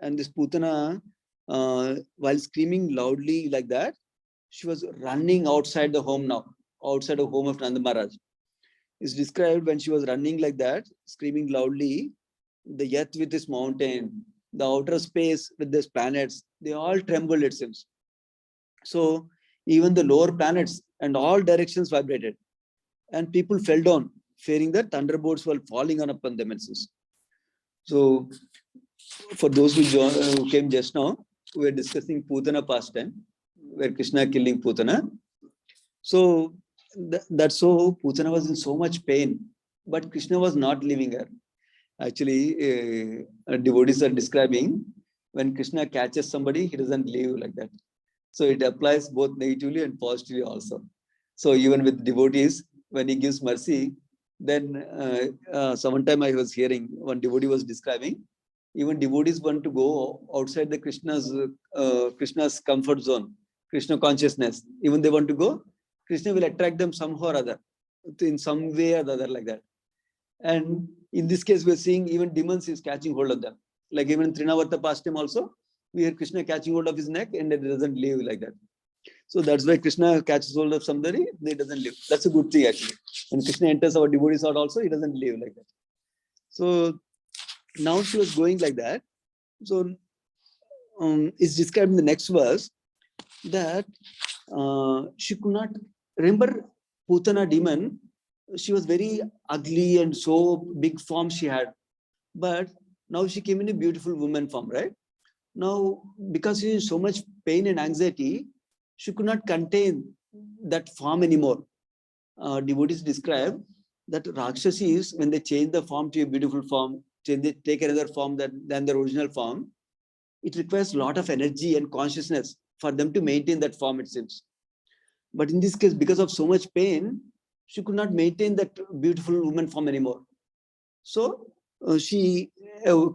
And this Putana, while screaming loudly like that, she was running outside the home now, outside the home of Nanda Maharaj. It's described when she was running like that, screaming loudly, the earth with this mountain, the outer space with these planets, they all trembled, it seems. So even the lower planets and all directions vibrated. And people fell down, fearing that thunderbolts were falling on upon them. So for those who came just now, we are discussing Putana pastime, where Krishna killing Putana. So that's so Putana was in so much pain, but Krishna was not leaving her. Actually, devotees are describing when Krishna catches somebody, he doesn't leave like that. So it applies both negatively and positively also. So even with devotees, when he gives mercy, then sometime I was hearing one devotee was describing, even devotees want to go outside the Krishna's comfort zone, Krishna consciousness. Even they want to go, Krishna will attract them somehow or other, in some way or the other, like that. And in this case, we're seeing even demons is catching hold of them. Like even in Trinavarta pastime also, we hear Krishna catching hold of his neck and it doesn't leave like that. So that's why Krishna catches hold of somebody, they doesn't leave. That's a good thing actually. When Krishna enters our devotee's heart also, he doesn't leave like that. So now she was going like that. So it's described in the next verse. that she could not remember Putana demon. She was very ugly and so big form she had, but now she came in a beautiful woman form, right? Now, because she is so much pain and anxiety, she could not contain that form anymore. Devotees describe that Rakshasis, when they change the form to a beautiful form, they take another form than the original form, it requires a lot of energy and consciousness for them to maintain that form, it seems. But in this case, because of so much pain, she could not maintain that beautiful woman form anymore. So she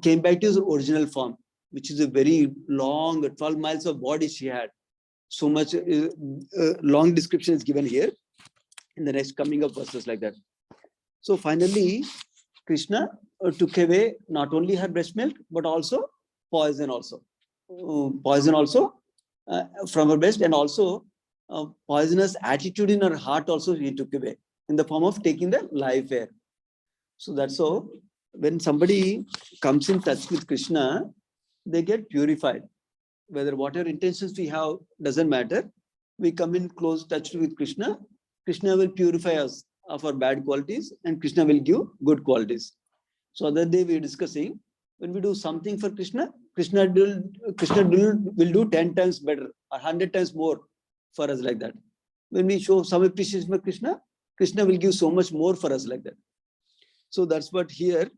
came back to his original form, which is a very long, 12 miles of body she had. So much long description is given here in the next coming up verses like that. So finally, Krishna took away not only her breast milk, but also poison also. Poison also from her breast, and also poisonous attitude in her heart also he took away in the form of taking the live air. So that's how when somebody comes in touch with Krishna, they get purified. Whether whatever intentions we have doesn't matter. We come in close touch with Krishna. Krishna will purify us of our bad qualities, and Krishna will give good qualities. So other day we were discussing, when we do something for Krishna, Krishna will do 10 times better or 100 times more for us like that. When we show some appreciation for Krishna, Krishna will give so much more for us like that. So that's what here,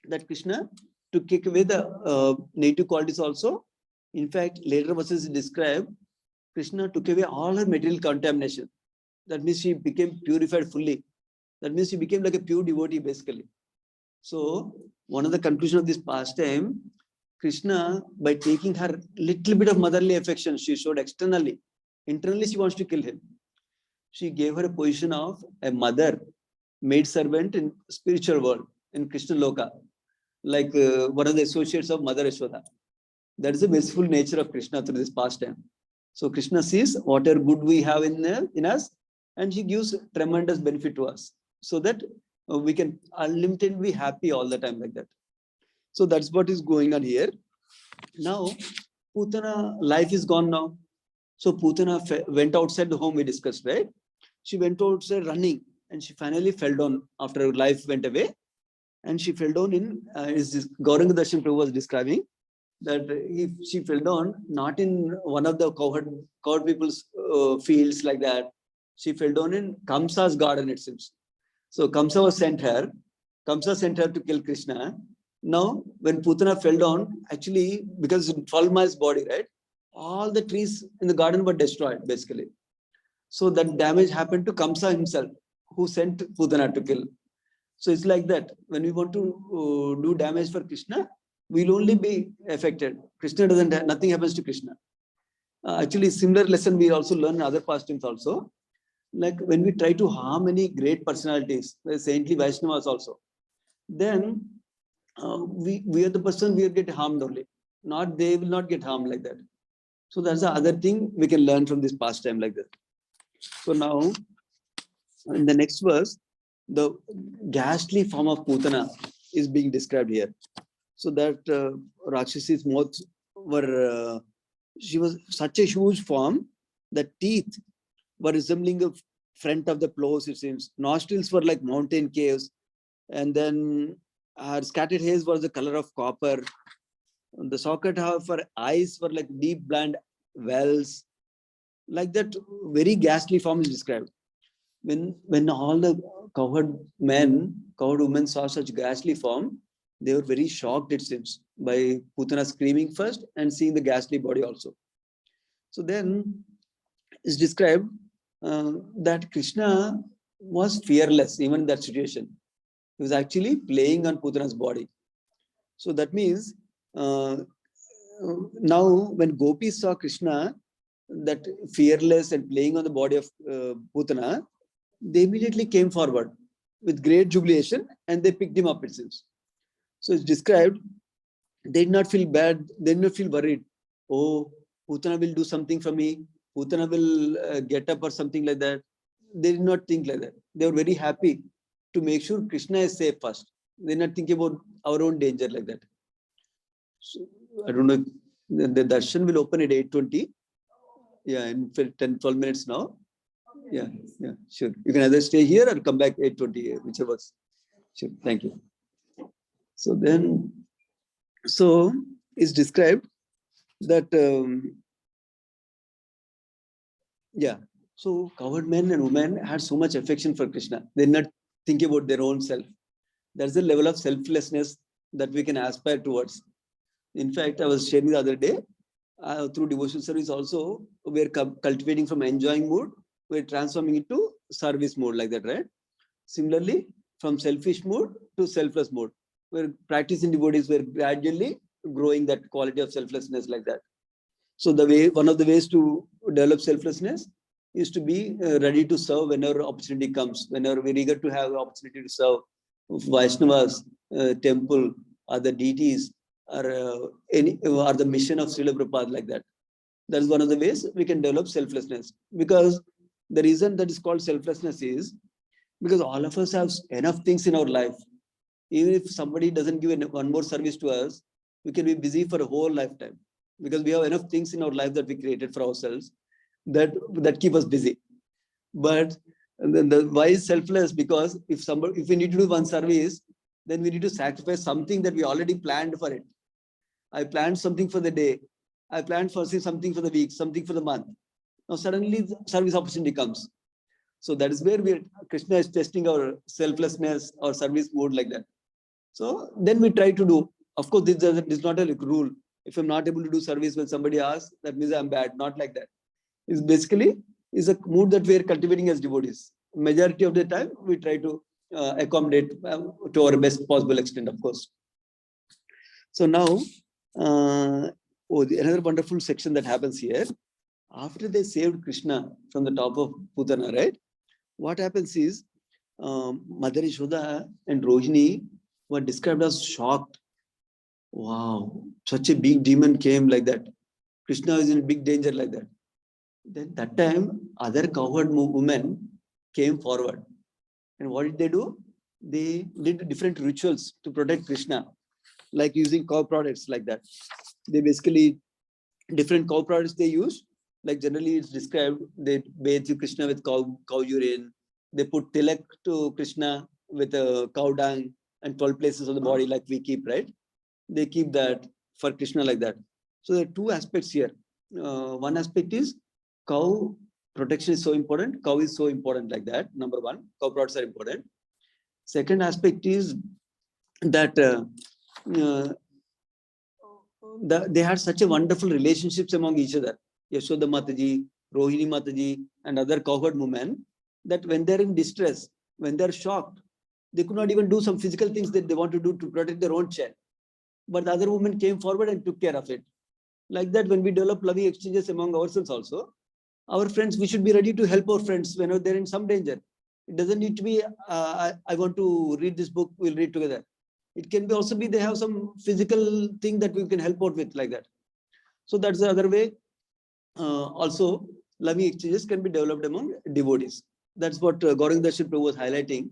that Krishna to kick away the negative qualities also. In fact, later verses describe Krishna took away all her material contamination. That means she became purified fully. That means she became like a pure devotee basically. So one of the conclusion of this pastime, Krishna, by taking her little bit of motherly affection, she showed externally. Internally, she wants to kill him. She gave her a position of a mother, maid servant in spiritual world, in Krishna Loka, like one of the associates of Mother Yashoda. That is the blissful nature of Krishna through this pastime. So Krishna sees whatever good we have in us, and he gives tremendous benefit to us, so that we can unlimitedly be happy all the time like that. So that's what is going on here. Now, Putana life is gone now. So Putana went outside the home we discussed, right? She went outside running, and she finally fell down after her life went away. And she fell down in, Gauranga Darshan Prabhu was describing, that she fell down not in one of the cowherd people's fields like that. She fell down in Kamsa's garden, it seems. So Kamsa sent her to kill Krishna. Now, when Putana fell down, actually, because it's 12 miles body, right? All the trees in the garden were destroyed, basically. So that damage happened to Kamsa himself, who sent Putana to kill. So it's like that. When we want to do damage for Krishna, we'll only be affected. Krishna doesn't, nothing happens to Krishna. Actually, similar lesson we also learn in other pastimes also. Like when we try to harm any great personalities, the saintly Vaishnavas also, then we are the person we will get harmed only. Not they will not get harmed like that. So that's the other thing we can learn from this pastime like that. So now, in the next verse, the ghastly form of Putana is being described here. So that Rakshasi's mouth were, she was such a huge form that teeth were resembling the front of the plows, it seems. Nostrils were like mountain caves. And then her scattered hairs was the color of copper. The socket of her eyes were like deep blind wells. Like that, very ghastly form is described. When all the cowherd women saw such ghastly form, they were very shocked, it seems, by Putana screaming first and seeing the ghastly body also. So then it's described that Krishna was fearless even in that situation. He was actually playing on Putana's body. So that means now when gopis saw Krishna that fearless and playing on the body of Putana, they immediately came forward with great jubilation and they picked him up, it seems. So it's described, they did not feel bad, they did not feel worried. Oh, Putana will do something for me, Putana will get up or something like that. They did not think like that. They were very happy to make sure Krishna is safe first. They're not thinking about our own danger like that. So, I don't know, the darshan will open at 8:20. Yeah, in 10, 12 minutes now. Yeah, yeah, sure. You can either stay here or come back 8:20, whichever. Sure, thank you. So then, so it's described that, yeah, so cowherd men and women had so much affection for Krishna. They did not think about their own self. There's a level of selflessness that we can aspire towards. In fact, I was sharing the other day, through devotional service also, we're cultivating from enjoying mood, we're transforming it to service mode, like that, right? Similarly, from selfish mode to selfless mode, we're practicing devotees, we're gradually growing that quality of selflessness, like that. So one of the ways to develop selflessness is to be ready to serve whenever opportunity comes, whenever we're eager to have opportunity to serve Vaishnavas, temple, or the deities, or the mission of Srila Prabhupada, like that. That is one of the ways we can develop selflessness. Because the reason that is called selflessness is because all of us have enough things in our life. Even if somebody doesn't give one more service to us, we can be busy for a whole lifetime, because we have enough things in our life that we created for ourselves that keep us busy. But then why is selfless? Because if we need to do one service, then we need to sacrifice something that we already planned for it. I planned something for the day. I planned for something for the week, something for the month. Now suddenly service opportunity comes. So that is where Krishna is testing our selflessness or service mode, like that. So then we try to do. Of course, this is not a rule. If I'm not able to do service when somebody asks, that means I'm bad. Not like that. It's basically is a mood that we are cultivating as devotees. Majority of the time, we try to accommodate to our best possible extent, of course. So now, another wonderful section that happens here. After they saved Krishna from the top of Putana, right? What happens is, Mother Yashoda and Rohini were described as shocked. Wow, such a big demon came like that. Krishna is in big danger, like that. Then that time, other cowherd women came forward. And what did they do? They did different rituals to protect Krishna, like using cow products, like that. They basically, different cow products they use, like generally it's described, they bathe Krishna with cow urine. They put tilak to Krishna with a cow dung and 12 places of the body, like we keep, right? They keep that for Krishna, like that. So there are two aspects here. One aspect is cow protection is so important. Cow is so important, like that. Number one, cow products are important. Second aspect is that they had such a wonderful relationships among each other. Yashoda Mataji, Rohini Mataji, and other cowherd women, that when they're in distress, when they're shocked, they could not even do some physical things that they want to do to protect their own child. But the other women came forward and took care of it. Like that, when we develop loving exchanges among ourselves also, our friends, we should be ready to help our friends whenever they're in some danger. It doesn't need to be, I want to read this book, we'll read together. It can be also be they have some physical thing that we can help out with, like that. So that's the other way. Also, loving exchanges can be developed among devotees. That's what Gauranga Darshan Prabhu was highlighting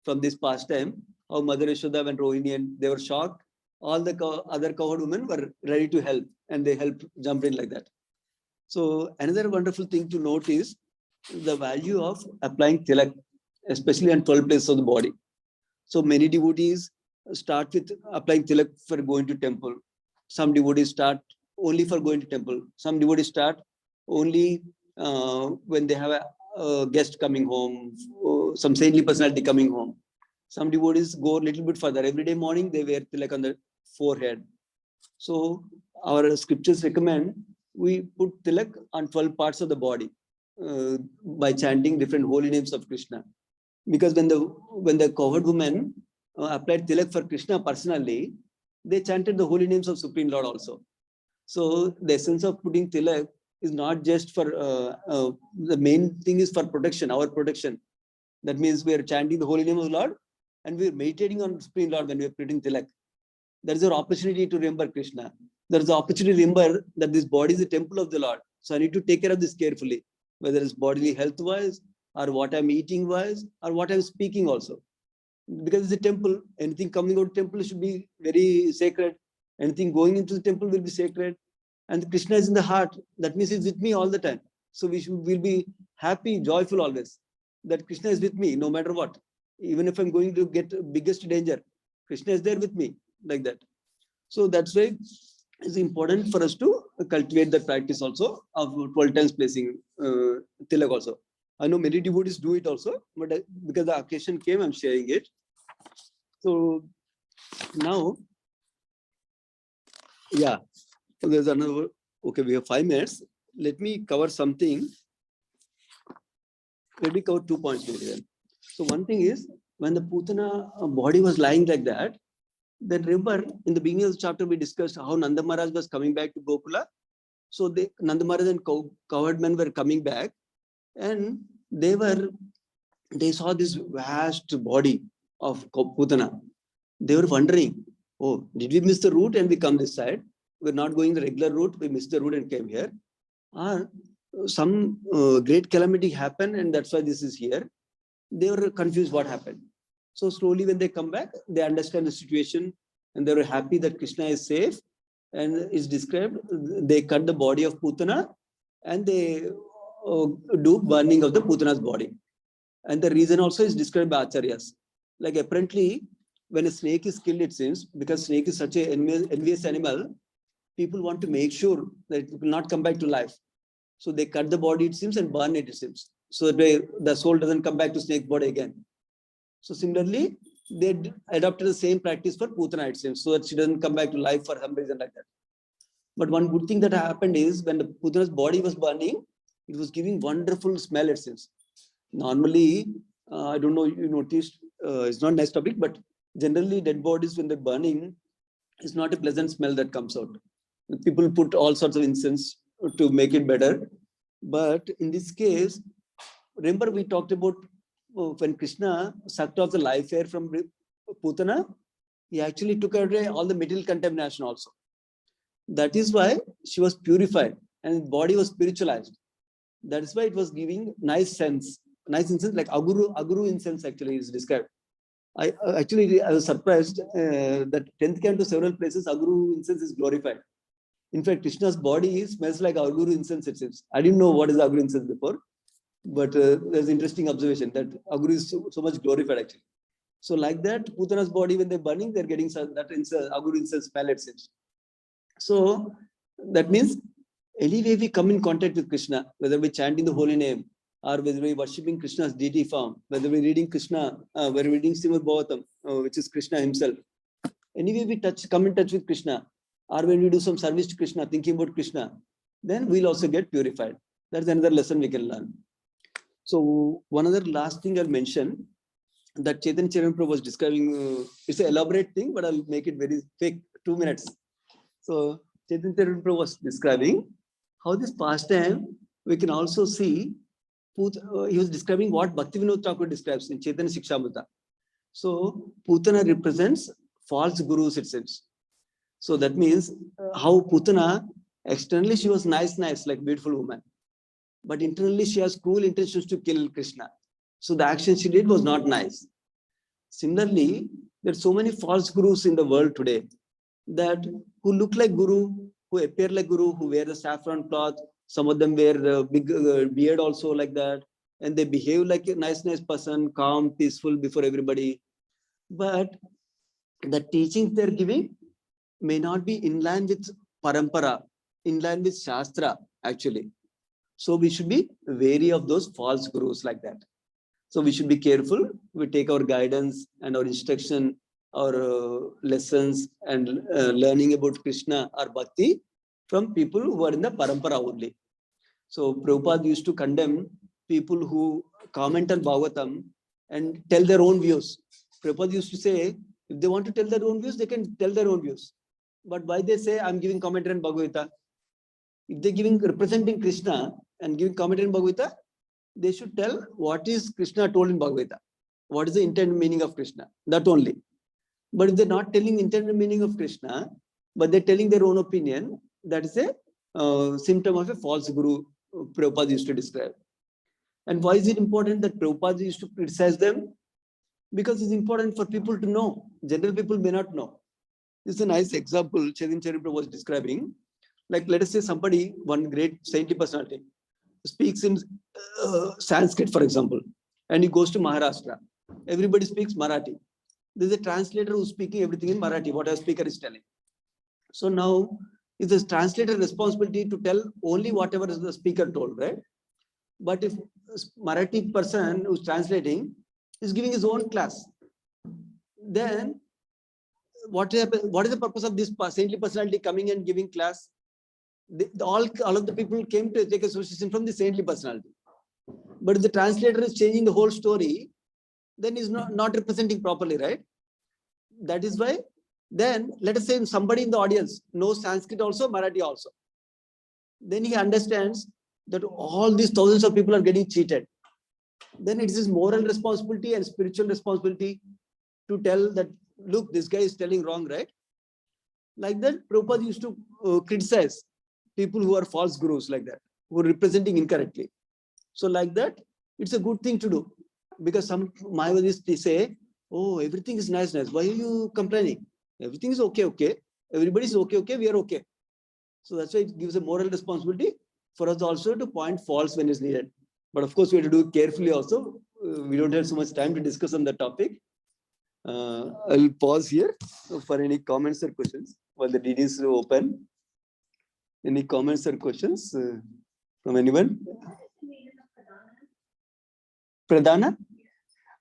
from this pastime. How Mother Yashoda and Rohini, and they were shocked. All the other cowherd women were ready to help, and they helped jump in, like that. So another wonderful thing to note is the value of applying tilak, especially on 12 places of the body. So many devotees start with applying tilak for going to temple. Some devotees start only for going to temple. Some devotees start only when they have a guest coming home, some saintly personality coming home. Some devotees go a little bit further. Every day morning they wear tilak on the forehead. So our scriptures recommend we put tilak on 12 parts of the body by chanting different holy names of Krishna. Because when the cowherd women applied tilak for Krishna personally, they chanted the holy names of Supreme Lord also. So the essence of putting tilak is not just for the main thing is for protection, our protection. That means we are chanting the holy name of the Lord and we are meditating on Supreme Lord when we are putting tilak. There is an opportunity to remember Krishna. There is an opportunity to remember that this body is the temple of the Lord. So I need to take care of this carefully, whether it's bodily health wise, or what I'm eating wise, or what I'm speaking also. Because it's a temple, anything coming out of the temple should be very sacred. Anything going into the temple will be sacred. And Krishna is in the heart. That means he's with me all the time. So we'll be happy, joyful always, that Krishna is with me no matter what. Even if I'm going to get biggest danger, Krishna is there with me, like that. So that's why it's important for us to cultivate that practice also of 12 times placing tilak also. I know many devotees do it also, but because the occasion came, I'm sharing it. So now, yeah, so there's another, okay, we have 5 minutes. Let me cover something. Let me cover 2 points maybe then. So one thing is, when the Putana body was lying like that, then remember in the beginning of the chapter, we discussed how Nanda Maharaj was coming back to Gokula. So Nanda Maharaj and cowherd men were coming back, and they saw this vast body of Putana. They were wondering, oh, did we miss the route and we come this side? We're not going the regular route, we missed the route and came here. Or some great calamity happened and that's why this is here. They were confused what happened. So slowly when they come back, they understand the situation and they were happy that Krishna is safe and is described. They cut the body of Putana and they do burning of the Putana's body. And the reason also is described by Acharyas. Like apparently, when a snake is killed, it seems, because snake is such an envious animal, people want to make sure that it will not come back to life. So they cut the body, it seems, and burn it, it seems. So that the soul doesn't come back to snake body again. So similarly, they adopted the same practice for Putana, it seems, so that she doesn't come back to life for some reason like that. But one good thing that happened is when the Putana's body was burning, it was giving wonderful smell, it seems. Normally, I don't know, you noticed, it's not a nice topic, but generally dead bodies when they're burning, it's not a pleasant smell that comes out. People put all sorts of incense to make it better. But in this case, remember we talked about when Krishna sucked off the life air from Putana, he actually took away all the material contamination also. That is why she was purified and body was spiritualized. That is why it was giving nice sense, nice incense, like Aguru incense actually is described. I was surprised that 10th came to several places, Aguru incense is glorified. In fact, Krishna's body smells like Aguru incense, it seems. I didn't know what is Aguru incense before, but there's interesting observation that Aguru is so much glorified actually. So like that, Putana's body, when they're burning, they're getting that Aguru incense smell, it seems. So that means any way we come in contact with Krishna, whether we're chanting the holy name, or whether we're worshipping Krishna's deity form, whether we're reading Krishna, we're reading srimadbhagavatam, which is Krishna himself. Anyway, we come in touch with Krishna, or when we do some service to Krishna, thinking about Krishna, then we'll also get purified. That's another lesson we can learn. So one other last thing I'll mention, that Chaitanya Charitamrita Prabhu was describing, it's an elaborate thing, but I'll make it very quick, 2 minutes. So Chaitanya Charitamrita Prabhu was describing how this pastime, we can also see, he was describing what Bhaktivinoda Thakur describes in Chaitanya Shikshamrita. So Putana represents false gurus, it seems. So that means how Putana, externally she was nice, like beautiful woman. But internally she has cruel intentions to kill Krishna. So the action she did was not nice. Similarly, there are so many false gurus in the world today that who look like guru, who appear like guru, who wear the saffron cloth. Some of them wear the big beard also like that. And they behave like a nice person, calm, peaceful before everybody. But the teachings they're giving may not be in line with parampara, in line with Shastra, actually. So we should be wary of those false gurus like that. So we should be careful. We take our guidance and our instruction, our lessons and learning about Krishna or Bhakti from people who are in the parampara only. So Prabhupada used to condemn people who comment on Bhagavatam and tell their own views. Prabhupada used to say, if they want to tell their own views, they can tell their own views. But why they say, I'm giving commentary on Bhagavata? If they're representing Krishna and giving commentary on Bhagavata, they should tell what is Krishna told in Bhagavata. What is the intended meaning of Krishna? That only. But if they're not telling the intended meaning of Krishna, but they're telling their own opinion, that is a symptom of a false guru, Prabhupada used to describe. And why is it important that Prabhupada used to criticize them? Because it's important for people to know. General people may not know. This is a nice example Chaitanya Charitamrita was describing. Like, let us say somebody, one great saintly personality, speaks in Sanskrit, for example, and he goes to Maharashtra. Everybody speaks Marathi. There's a translator who's speaking everything in Marathi, what a speaker is telling. So now it's a translator responsibility to tell only whatever is the speaker told, right? But if Marathi person who's translating is giving his own class, then what is the purpose of this saintly personality coming and giving class? All of the people came to take association from the saintly personality. But if the translator is changing the whole story, then he's not representing properly, right? That is why, then let us say somebody in the audience knows Sanskrit also, Marathi also. Then he understands that all these thousands of people are getting cheated. Then it is his moral responsibility and spiritual responsibility to tell that, look, this guy is telling wrong, right? Like that, Prabhupada used to criticize people who are false gurus, like that, who are representing incorrectly. So like that, it's a good thing to do. Because some Mayavadis say, oh, everything is nice. Why are you complaining? Everything is okay. Everybody is okay, we are okay. So that's why it gives a moral responsibility for us also to point faults when it's needed. But of course, we have to do it carefully also. We don't have so much time to discuss on the topic. I'll pause here for any comments or questions while the DD is open. Any comments or questions from anyone? Pradhana?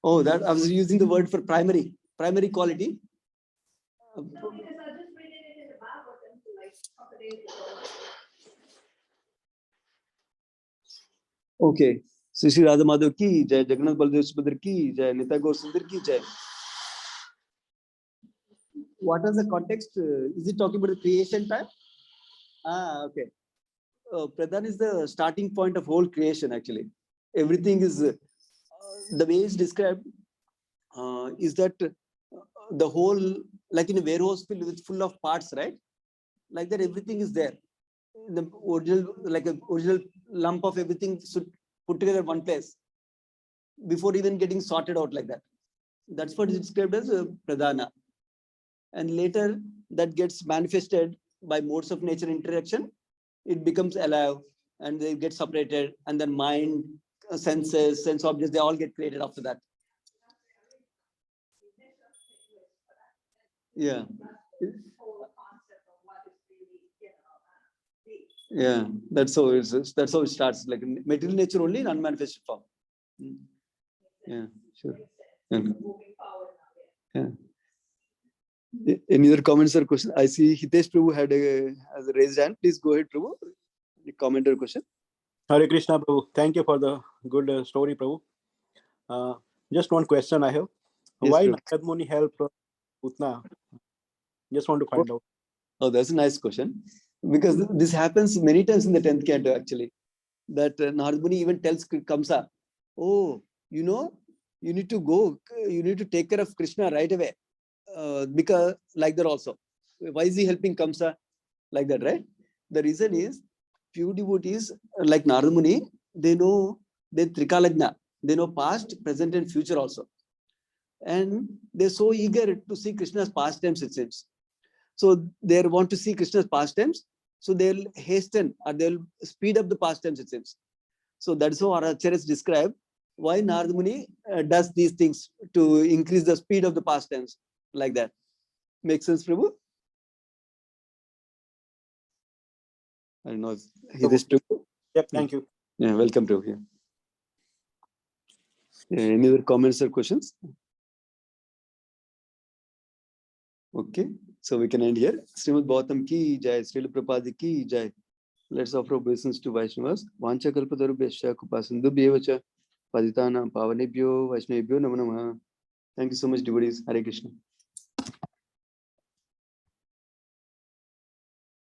Oh, that I was using the word for primary quality. Okay. So Sri Radha Madhav ki jai, Jagannath Baldev Subhadra ki jai, Nitya Gaur Sundar ki jai. What is the context? Is it talking about the creation time? Okay. Pradhan is the starting point of whole creation, actually. Everything is, the way it's described is that the whole, like in a warehouse filled with full of parts, right? Like that, everything is there. The original, like an original lump of everything should put together in one place before even getting sorted out like that. That's what is described as Pradhana. And later that gets manifested by modes of nature interaction. It becomes alive and they get separated, and then mind, senses, sense objects, they all get created after that. Yeah. Yeah, that's how it starts, like material nature only in unmanifested form. Yeah, sure. Yeah. Any other comments or questions? I see Hitesh Prabhu has a raised hand. Please go ahead, Prabhu. Any comment or question? Hare Krishna, Prabhu. Thank you for the good story, Prabhu. Just one question I have. Yes, why Narad Muni helped Putana? Just want to find out. Oh, that's a nice question. Because this happens many times in the 10th canto, actually. That Narad Muni even tells Kamsa, oh, you need to go, you need to take care of Krishna right away. Because like that also. Why is he helping Kamsa? Like that, right? The reason is, few devotees like Narad Muni, they know the Trikalagna. They know past, present and future also. And they're so eager to see Krishna's pastimes, it seems. So they want to see Krishna's pastimes. So they'll hasten or they'll speed up the pastimes, it seems. So that's how our acharyas describe why Narad Muni does these things to increase the speed of the pastimes, like that. Makes sense, Prabhu? I don't know if Hitesh Prabhu. Yep, thank you. Yeah, welcome, Prabhu. Yeah, any other comments or questions? Okay, so we can end here. Srimadbhagavatam ki jai, Srila Prabhupada ki jai. Let's offer obeisance to Vaishnavas. Vancha kalpatarubhyascha kupasindubhyevacha paditana pavanebhyo Vaishnavebhyo namo namaha. Thank you so much, devotees. Hare Krishna.